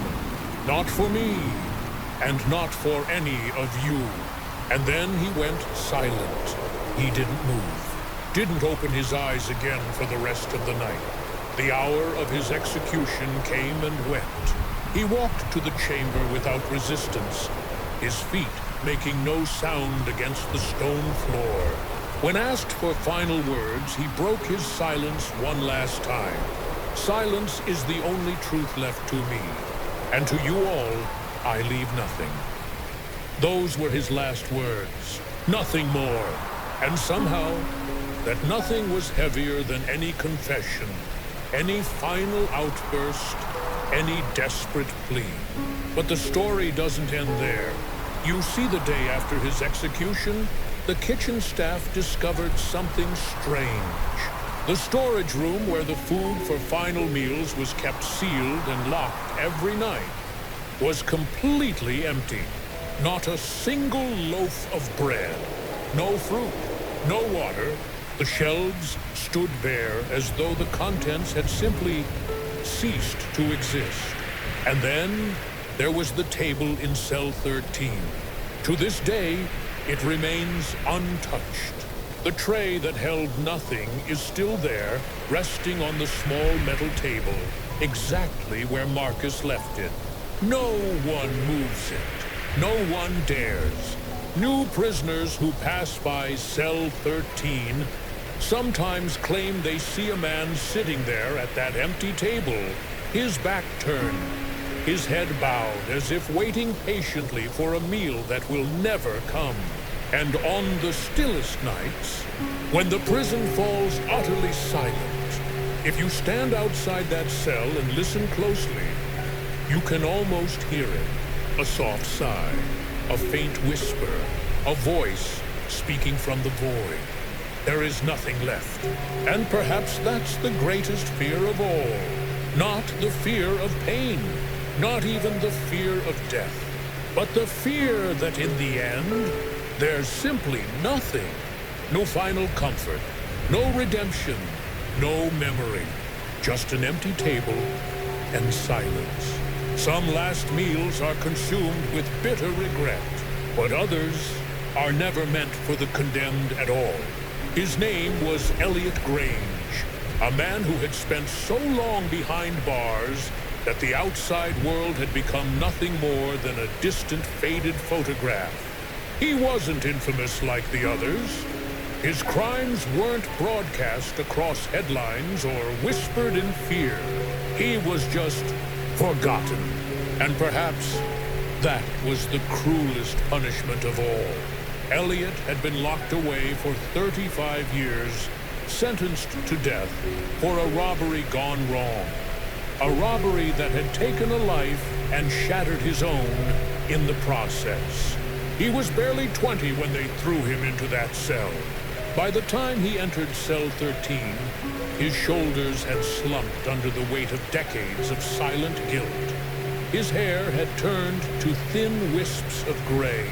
Not for me, and not for any of you." And then he went silent. He didn't move, didn't open his eyes again for the rest of the night. The hour of his execution came and went. He walked to the chamber without resistance, his feet making no sound against the stone floor. When asked for final words, he broke his silence one last time. "Silence is the only truth left to me, and to you all, I leave nothing." Those were his last words, nothing more. And somehow, that nothing was heavier than any confession, any final outburst, any desperate plea. But the story doesn't end there. You see, the day after his execution, the kitchen staff discovered something strange. The storage room where the food for final meals was kept sealed and locked every night was completely empty. Not a single loaf of bread, no fruit, no water. The shelves stood bare as though the contents had simply ceased to exist. And then there was the table in cell 13. To this day, it remains untouched. The tray that held nothing is still there, resting on the small metal table, exactly where Marcus left it. No one moves it. No one dares. New prisoners who pass by cell 13 sometimes claim they see a man sitting there at that empty table, his back turned, his head bowed, as if waiting patiently for a meal that will never come. And on the stillest nights, when the prison falls utterly silent, if you stand outside that cell and listen closely, you can almost hear it. A soft sigh, a faint whisper, a voice speaking from the void. There is nothing left. And perhaps that's the greatest fear of all. Not the fear of pain, not even the fear of death, but the fear that in the end, there's simply nothing. No final comfort, No redemption, no memory, just an empty table and silence. Some last meals are consumed with bitter regret, but others are never meant for the condemned at all. His name was Elliot Grange, a man who had spent so long behind bars that the outside world had become nothing more than a distant, faded photograph. He wasn't infamous like the others. His crimes weren't broadcast across headlines or whispered in fear. He was just forgotten. And perhaps that was the cruelest punishment of all. Elliot had been locked away for 35 years, sentenced to death for a robbery gone wrong. A robbery that had taken a life and shattered his own in the process. He was barely 20 when they threw him into that cell. By the time he entered cell 13, his shoulders had slumped under the weight of decades of silent guilt. His hair had turned to thin wisps of gray,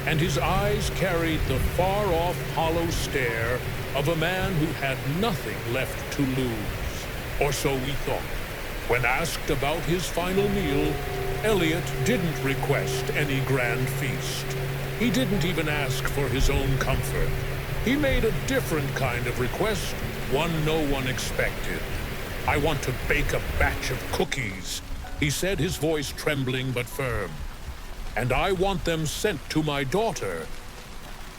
and his eyes carried the far-off hollow stare of a man who had nothing left to lose. Or so we thought. When asked about his final meal, Elliot didn't request any grand feast. He didn't even ask for his own comfort. He made a different kind of request, one no one expected. "I want to bake a batch of cookies," he said, his voice trembling but firm. "And I want them sent to my daughter."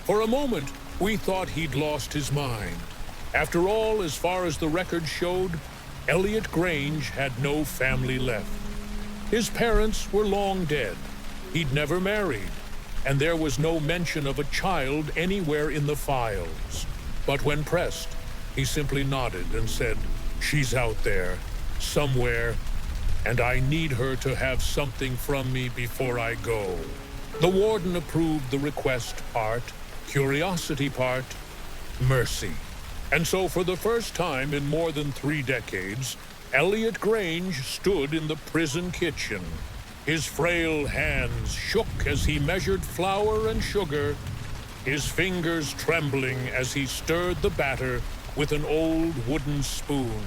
For a moment, we thought he'd lost his mind. After all, as far as the record showed, Elliot Grange had no family left. His parents were long dead. He'd never married, and there was no mention of a child anywhere in the files. But when pressed, he simply nodded and said, "She's out there, somewhere, and I need her to have something from me before I go." The warden approved the request part, curiosity part, mercy. And so for the first time in more than 3 decades, Elliot Grange stood in the prison kitchen. His frail hands shook as he measured flour and sugar, his fingers trembling as he stirred the batter with an old wooden spoon.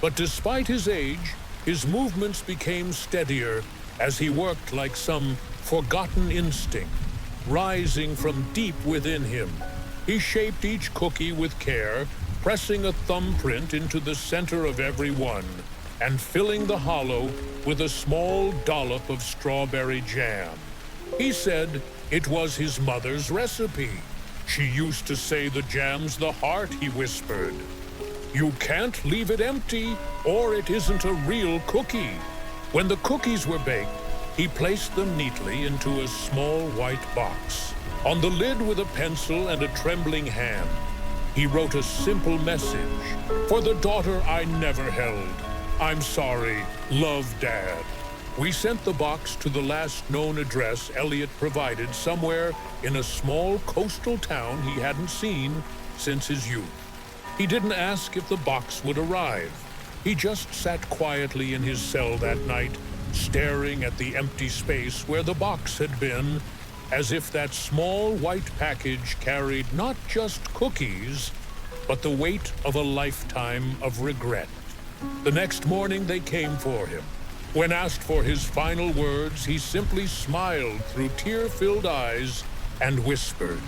But despite his age, his movements became steadier as he worked like some forgotten instinct, rising from deep within him. He shaped each cookie with care, pressing a thumbprint into the center of every one, and filling the hollow with a small dollop of strawberry jam. He said it was his mother's recipe. "She used to say the jam's the heart," he whispered. "You can't leave it empty, or it isn't a real cookie." When the cookies were baked, he placed them neatly into a small white box. On the lid with a pencil and a trembling hand, he wrote a simple message. "For the daughter I never held. I'm sorry. Love, Dad." We sent the box to the last known address Elliot provided, somewhere in a small coastal town he hadn't seen since his youth. He didn't ask if the box would arrive. He just sat quietly in his cell that night, staring at the empty space where the box had been, as if that small white package carried not just cookies, but the weight of a lifetime of regret. The next morning they came for him. When asked for his final words, he simply smiled through tear-filled eyes and whispered,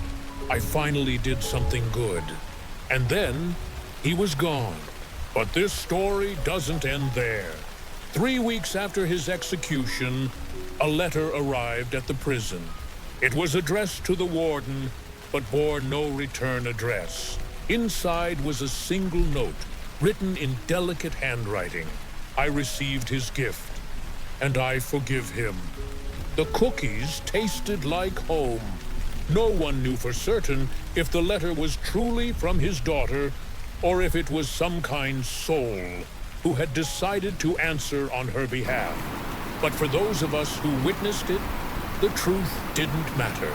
"I finally did something good." And then he was gone. But this story doesn't end there. 3 weeks after his execution, a letter arrived at the prison. It was addressed to the warden, but bore no return address. Inside was a single note, written in delicate handwriting. "I received his gift, and I forgive him." The cookies tasted like home. No one knew for certain if the letter was truly from his daughter, or if it was some kind soul who had decided to answer on her behalf. But for those of us who witnessed it, the truth didn't matter.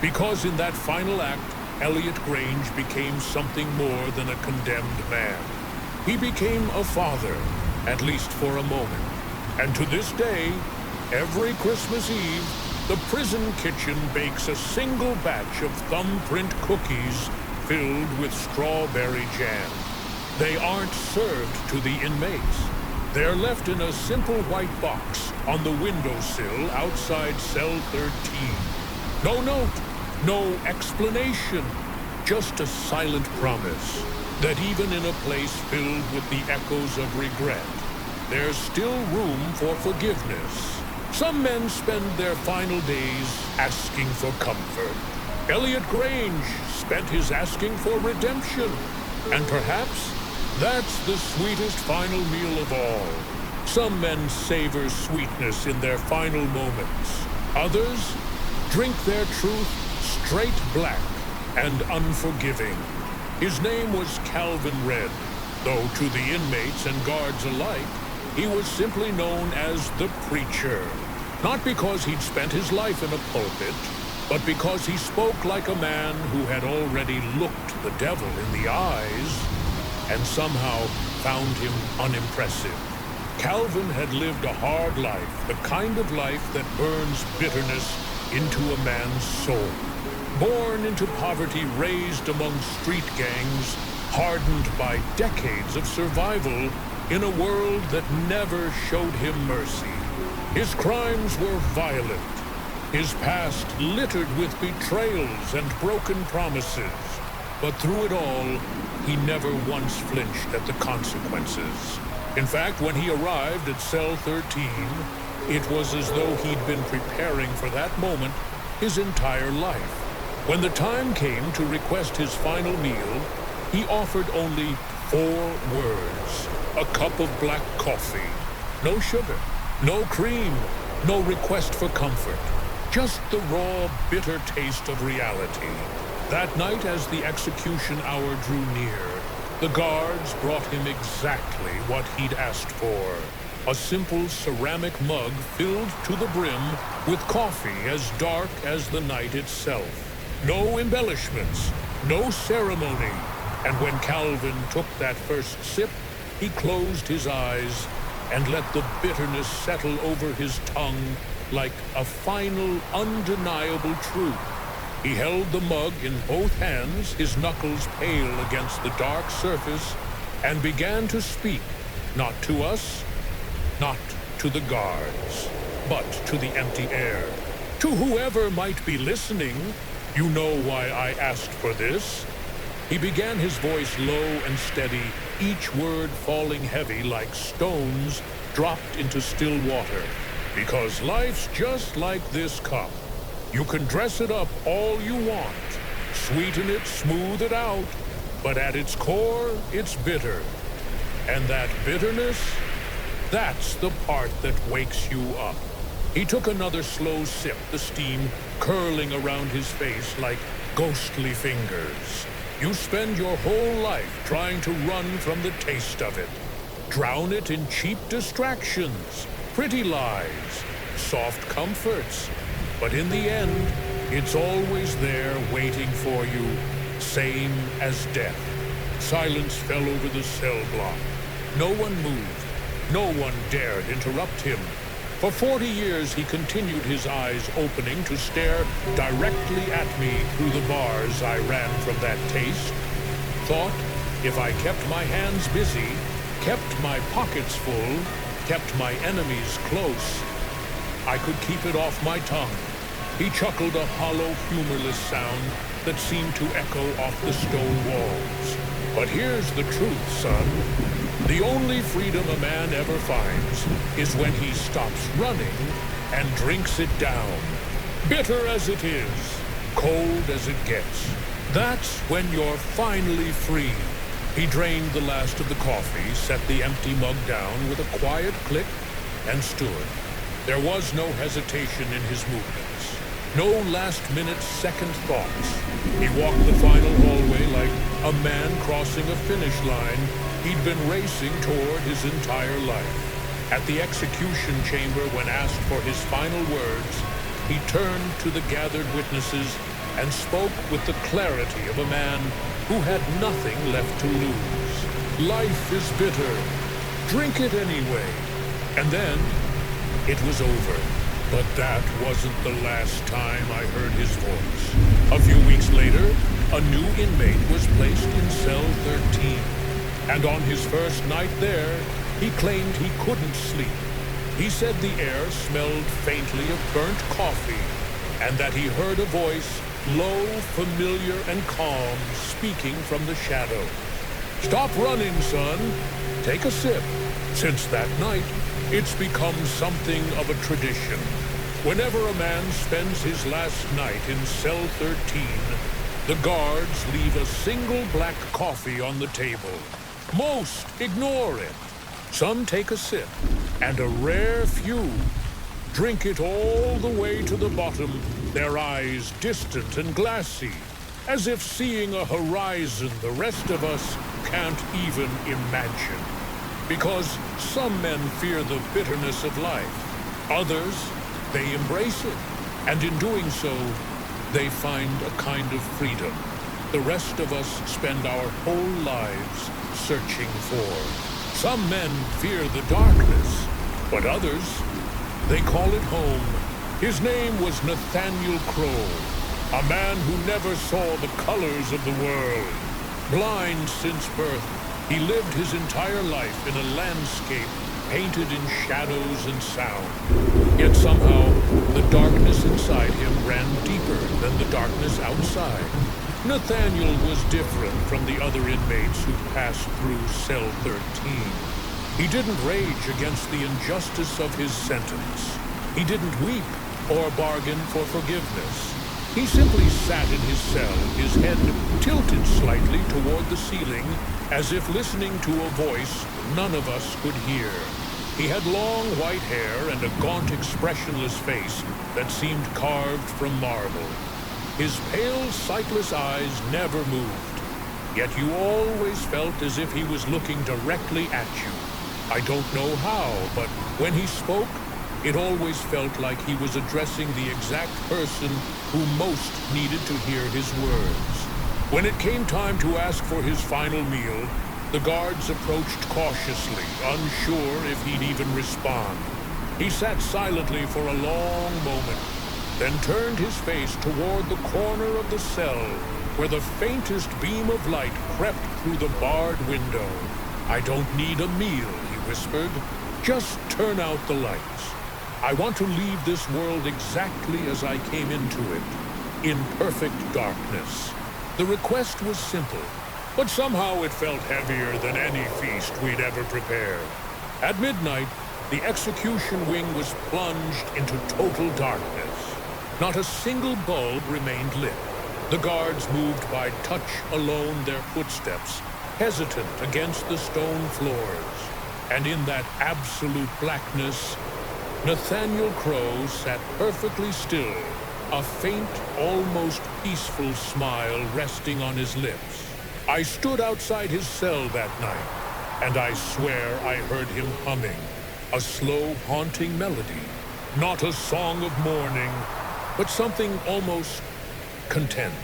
Because in that final act, Elliot Grange became something more than a condemned man. He became a father, at least for a moment. And to this day, every Christmas Eve, the prison kitchen bakes a single batch of thumbprint cookies filled with strawberry jam. They aren't served to the inmates. They're left in a simple white box on the windowsill outside cell 13. No note, no explanation, just a silent promise that even in a place filled with the echoes of regret, there's still room for forgiveness. Some men spend their final days asking for comfort. Elliot Grange spent his asking for redemption. And perhaps that's the sweetest final meal of all. Some men savor sweetness in their final moments. Others drink their truth straight black and unforgiving. His name was Calvin Red, though to the inmates and guards alike, he was simply known as the Preacher. Not because he'd spent his life in a pulpit, but because he spoke like a man who had already looked the devil in the eyes and somehow found him unimpressive. Calvin had lived a hard life, the kind of life that burns bitterness into a man's soul. Born into poverty, raised among street gangs, hardened by decades of survival in a world that never showed him mercy. His crimes were violent, his past littered with betrayals and broken promises. But through it all, he never once flinched at the consequences. In fact, when he arrived at cell 13, it was as though he'd been preparing for that moment his entire life. When the time came to request his final meal, he offered only 4 words. A cup of black coffee. No sugar, no cream, no request for comfort. Just the raw, bitter taste of reality. That night, as the execution hour drew near, the guards brought him exactly what he'd asked for. A simple ceramic mug filled to the brim with coffee as dark as the night itself. No embellishments, no ceremony. And when Calvin took that first sip, he closed his eyes and let the bitterness settle over his tongue like a final, undeniable truth. He held the mug in both hands, his knuckles pale against the dark surface, and began to speak, not to us, not to the guards, but to the empty air. To whoever might be listening, you know why I asked for this. He began, his voice low and steady, each word falling heavy like stones dropped into still water. Because life's just like this cup. You can dress it up all you want, sweeten it, smooth it out, but at its core, it's bitter. And that bitterness, that's the part that wakes you up. He took another slow sip, the steam curling around his face like ghostly fingers. You spend your whole life trying to run from the taste of it. Drown it in cheap distractions, pretty lies, soft comforts. But in the end, it's always there waiting for you, same as death. Silence fell over the cell block. No one moved. No one dared interrupt him. For 40 years, he continued, his eyes opening to stare directly at me through the bars I ran from that taste. Thought, if I kept my hands busy, kept my pockets full, kept my enemies close, I could keep it off my tongue. He chuckled, a hollow, humorless sound that seemed to echo off the stone walls. But here's the truth, son. The only freedom a man ever finds is when he stops running and drinks it down. Bitter as it is, cold as it gets. That's when you're finally free. He drained the last of the coffee, set the empty mug down with a quiet click, and stood. There was no hesitation in his movements. No last-minute second thoughts. He walked the final hallway like a man crossing a finish line he'd been racing toward his entire life. At the execution chamber, when asked for his final words, he turned to the gathered witnesses and spoke with the clarity of a man who had nothing left to lose. Life is bitter. Drink it anyway. And then it was over. But that wasn't the last time I heard his voice. A few weeks later, a new inmate was placed in cell 13. And on his first night there, he claimed he couldn't sleep. He said the air smelled faintly of burnt coffee, and that he heard a voice, low, familiar, and calm, speaking from the shadows. "Stop running, son. Take a sip." Since that night, it's become something of a tradition. Whenever a man spends his last night in cell 13, the guards leave a single black coffee on the table. Most ignore it. Some take a sip, and a rare few drink it all the way to the bottom, their eyes distant and glassy, as if seeing a horizon the rest of us can't even imagine. Because some men fear the bitterness of life. Others, they embrace it, and in doing so, they find a kind of freedom the rest of us spend our whole lives searching for. Some men fear the darkness, but others, they call it home. His name was Nathaniel Crow, a man who never saw the colors of the world. Blind since birth, he lived his entire life in a landscape painted in shadows and sound. Yet somehow, the darkness inside him ran deeper than the darkness outside. Nathaniel was different from the other inmates who passed through cell 13. He didn't rage against the injustice of his sentence. He didn't weep or bargain for forgiveness. He simply sat in his cell, his head tilted slightly toward the ceiling, as if listening to a voice none of us could hear. He had long white hair and a gaunt, expressionless face that seemed carved from marble. His pale, sightless eyes never moved, yet you always felt as if he was looking directly at you. I don't know how, but when he spoke, it always felt like he was addressing the exact person who most needed to hear his words. When it came time to ask for his final meal, the guards approached cautiously, unsure if he'd even respond. He sat silently for a long moment, then turned his face toward the corner of the cell, where the faintest beam of light crept through the barred window. "I don't need a meal," he whispered. "Just turn out the lights. I want to leave this world exactly as I came into it, in perfect darkness." The request was simple, but somehow it felt heavier than any feast we'd ever prepared. At midnight, the execution wing was plunged into total darkness. Not a single bulb remained lit. The guards moved by touch alone their footsteps, hesitant against the stone floors. And in that absolute blackness, Nathaniel Crow sat perfectly still, a faint, almost peaceful smile resting on his lips. I stood outside his cell that night, and I swear I heard him humming, a slow, haunting melody, not a song of mourning, but something almost content,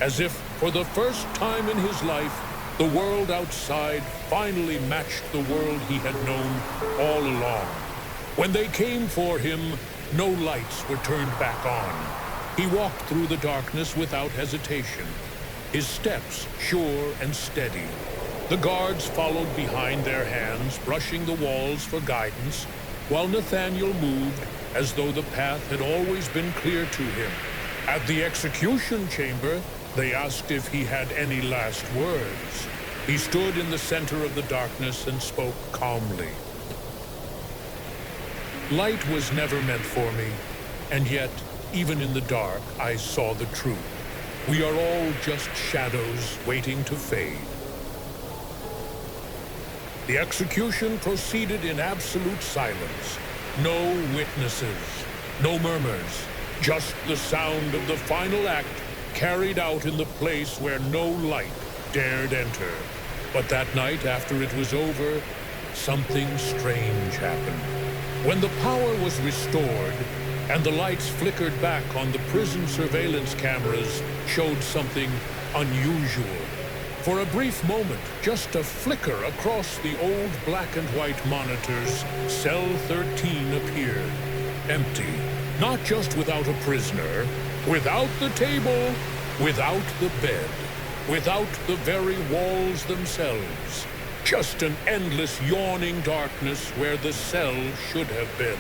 as if for the first time in his life, the world outside finally matched the world he had known all along. When they came for him, no lights were turned back on. He walked through the darkness without hesitation, his steps sure and steady. The guards followed behind their hands, brushing the walls for guidance, while Nathaniel moved as though the path had always been clear to him. At the execution chamber, they asked if he had any last words. He stood in the center of the darkness and spoke calmly. "Light was never meant for me, and yet, even in the dark, I saw the truth. We are all just shadows waiting to fade." The execution proceeded in absolute silence. No witnesses, no murmurs, just the sound of the final act carried out in the place where no light dared enter. But that night, after it was over, something strange happened. When the power was restored, and the lights flickered back on the prison surveillance cameras showed something unusual. For a brief moment, just a flicker across the old black and white monitors, cell 13 appeared, empty, Not just without a prisoner, without the table, without the bed, without the very walls themselves. Just an endless yawning darkness where the cell should have been.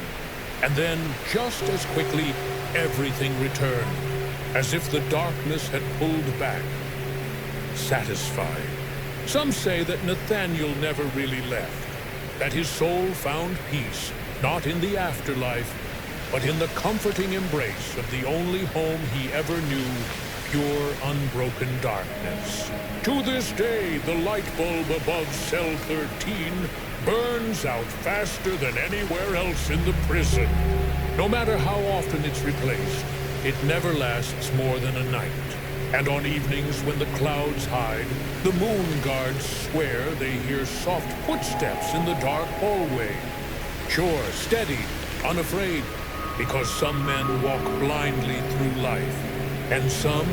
And then, just as quickly, everything returned, as if the darkness had pulled back. Satisfied. Some say that Nathaniel never really left, that his soul found peace, not in the afterlife, but in the comforting embrace of the only home he ever knew, pure, unbroken darkness. To this day, the light bulb above cell 13 burns out faster than anywhere else in the prison. No matter how often it's replaced, it never lasts more than a night. And on evenings when the clouds hide, the moon guards swear they hear soft footsteps in the dark hallway. Sure, steady, unafraid, because some men walk blindly through life, and some,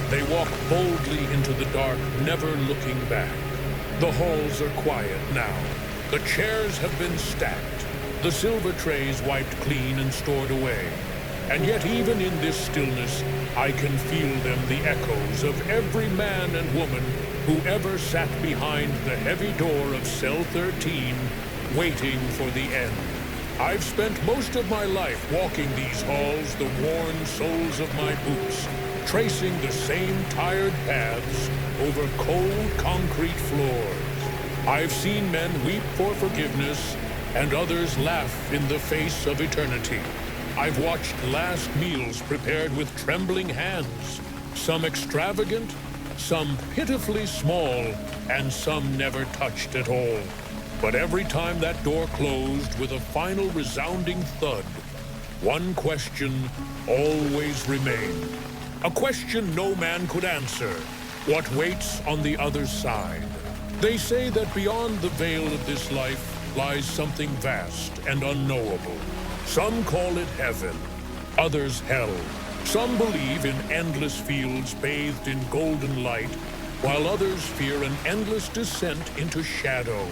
they walk boldly into the dark, never looking back. The halls are quiet now. The chairs have been stacked, the silver trays wiped clean and stored away. And yet even in this stillness, I can feel them, the echoes of every man and woman who ever sat behind the heavy door of cell 13, waiting for the end. I've spent most of my life walking these halls, the worn soles of my boots, tracing the same tired paths over cold concrete floors. I've seen men weep for forgiveness and others laugh in the face of eternity. I've watched last meals prepared with trembling hands, some extravagant, some pitifully small, and some never touched at all. But every time that door closed with a final resounding thud, one question always remained. A question no man could answer. What waits on the other side? They say that beyond the veil of this life lies something vast and unknowable. Some call it heaven, others hell. Some believe in endless fields bathed in golden light, while others fear an endless descent into shadow.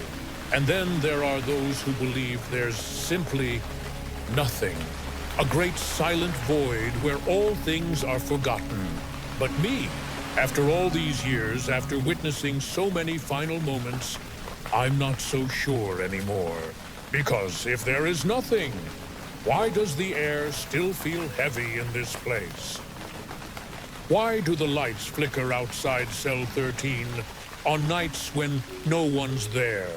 And then there are those who believe there's simply nothing. A great silent void where all things are forgotten. But me, after all these years, after witnessing so many final moments, I'm not so sure anymore. Because if there is nothing, why does the air still feel heavy in this place? Why do the lights flicker outside cell 13 on nights when no one's there?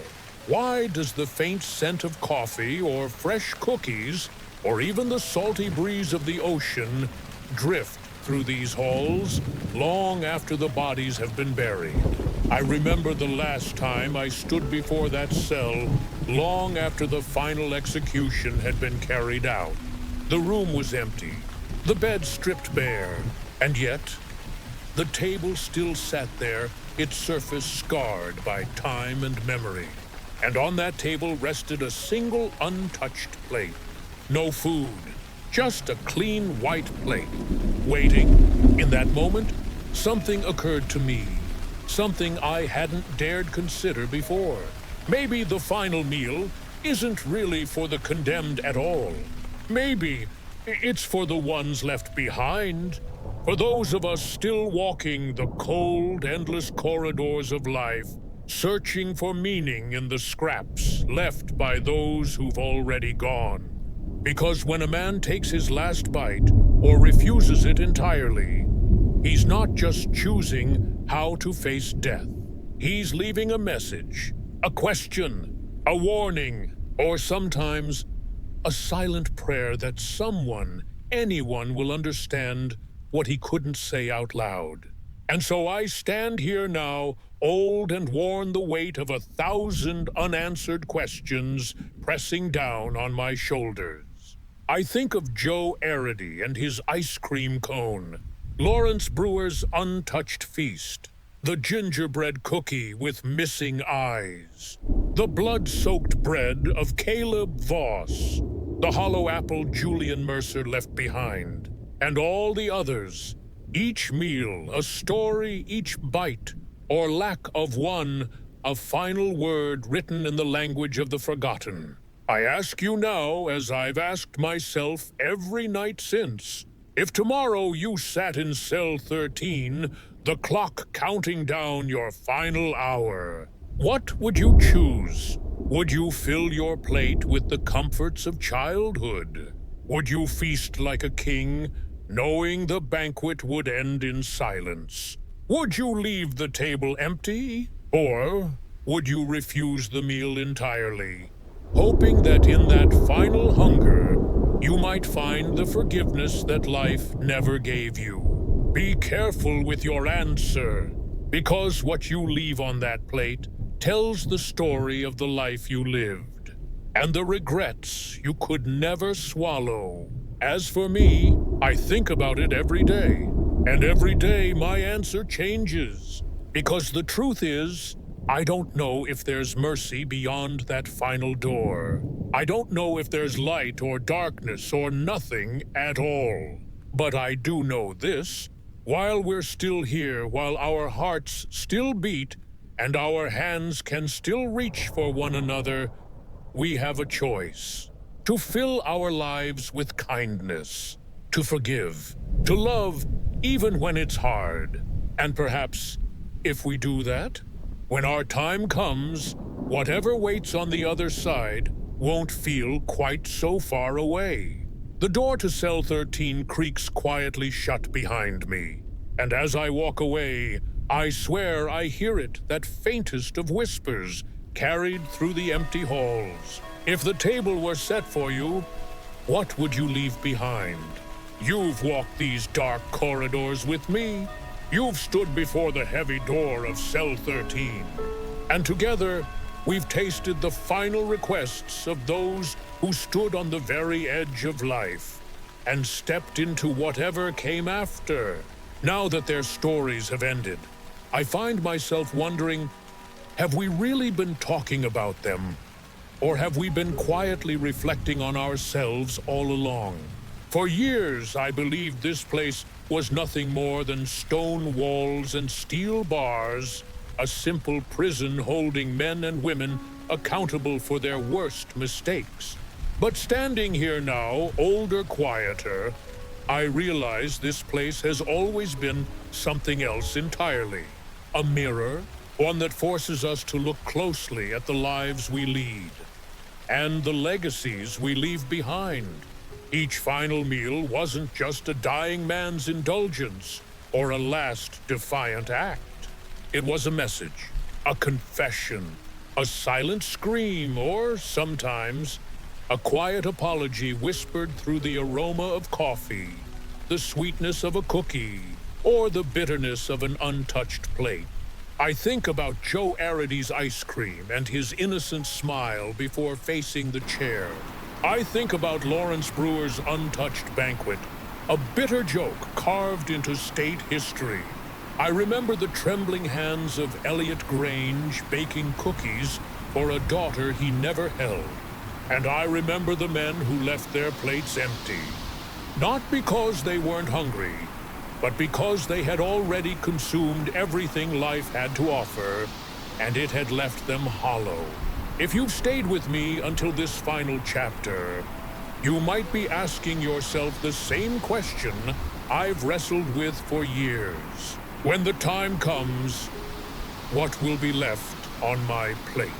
Why does the faint scent of coffee or fresh cookies, or even the salty breeze of the ocean, drift through these halls long after the bodies have been buried? I remember the last time I stood before that cell, long after the final execution had been carried out. The room was empty, the bed stripped bare, and yet the table still sat there, its surface scarred by time and memory. And on that table rested a single untouched plate. No food, just a clean white plate. Waiting. In that moment, something occurred to me. Something I hadn't dared consider before. Maybe the final meal isn't really for the condemned at all. Maybe it's for the ones left behind. For those of us still walking the cold, endless corridors of life, searching for meaning in the scraps left by those who've already gone. Because when a man takes his last bite, or refuses it entirely, he's not just choosing how to face death. He's leaving a message, a question, a warning, or sometimes a silent prayer that someone, anyone will understand what he couldn't say out loud. And so I stand here now, old and worn the weight of 1,000 unanswered questions pressing down on my shoulders. I think of Joe Arity and his ice cream cone, Lawrence Brewer's untouched feast, the gingerbread cookie with missing eyes, the blood-soaked bread of Caleb Voss, the hollow apple Julian Mercer left behind, and all the others. Each meal, a story, each bite, or lack of one, a final word written in the language of the forgotten. I ask you now, as I've asked myself every night since, if tomorrow you sat in cell 13, the clock counting down your final hour, what would you choose? Would you fill your plate with the comforts of childhood? Would you feast like a king, knowing the banquet would end in silence? Would you leave the table empty? Or would you refuse the meal entirely, hoping that in that final hunger, you might find the forgiveness that life never gave you? Be careful with your answer, because what you leave on that plate tells the story of the life you lived, and the regrets you could never swallow. As for me, I think about it every day, and every day my answer changes, because the truth is, I don't know if there's mercy beyond that final door. I don't know if there's light or darkness or nothing at all. But I do know this: while we're still here, while our hearts still beat, and our hands can still reach for one another, we have a choice: to fill our lives with kindness, to forgive, to love even when it's hard. And perhaps, if we do that, when our time comes, whatever waits on the other side won't feel quite so far away. The door to cell 13 creaks quietly shut behind me, and as I walk away, I swear I hear it, that faintest of whispers, carried through the empty halls. If the table were set for you, what would you leave behind? You've walked these dark corridors with me. You've stood before the heavy door of cell 13. And together, we've tasted the final requests of those who stood on the very edge of life and stepped into whatever came after. Now that their stories have ended, I find myself wondering, have we really been talking about them? Or have we been quietly reflecting on ourselves all along? For years, I believed this place was nothing more than stone walls and steel bars, a simple prison holding men and women accountable for their worst mistakes. But standing here now, older, quieter, I realize this place has always been something else entirely. A mirror, one that forces us to look closely at the lives we lead and the legacies we leave behind. Each final meal wasn't just a dying man's indulgence or a last defiant act. It was a message, a confession, a silent scream, or sometimes a quiet apology whispered through the aroma of coffee, the sweetness of a cookie, or the bitterness of an untouched plate. I think about Joe Aridy's ice cream and his innocent smile before facing the chair. I think about Lawrence Brewer's untouched banquet, a bitter joke carved into state history. I remember the trembling hands of Elliot Grange baking cookies for a daughter he never held. And I remember the men who left their plates empty, not because they weren't hungry, but because they had already consumed everything life had to offer, and it had left them hollow. If you've stayed with me until this final chapter, you might be asking yourself the same question I've wrestled with for years. When the time comes, what will be left on my plate?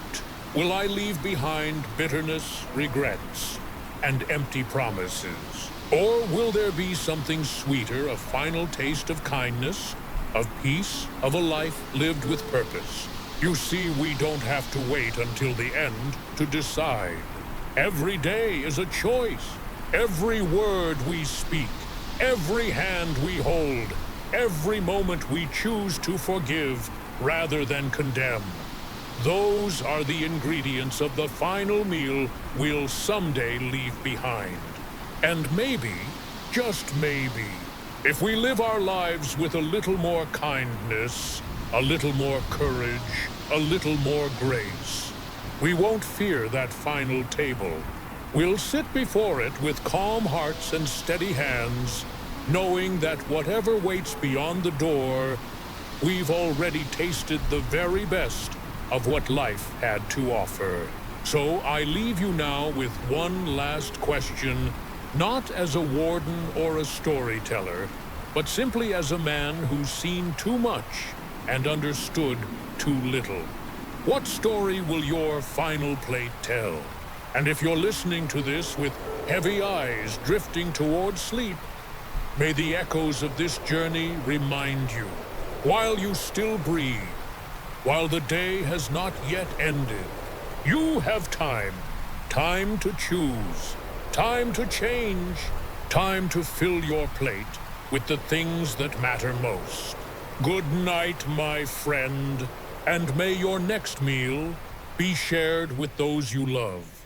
Will I leave behind bitterness, regrets, and empty promises? Or will there be something sweeter, a final taste of kindness, of peace, of a life lived with purpose? You see, we don't have to wait until the end to decide. Every day is a choice. Every word we speak, every hand we hold, every moment we choose to forgive rather than condemn. Those are the ingredients of the final meal we'll someday leave behind. And maybe, just maybe, if we live our lives with a little more kindness, a little more courage, a little more grace, we won't fear that final table. We'll sit before it with calm hearts and steady hands, knowing that whatever waits beyond the door, we've already tasted the very best of what life had to offer. So I leave you now with one last question, not as a warden or a storyteller, but simply as a man who's seen too much and understood too little. What story will your final plate tell? And if you're listening to this with heavy eyes drifting toward sleep, may the echoes of this journey remind you, while you still breathe, while the day has not yet ended, you have time. Time to choose. Time to change. Time to fill your plate with the things that matter most. Good night, my friend, and may your next meal be shared with those you love.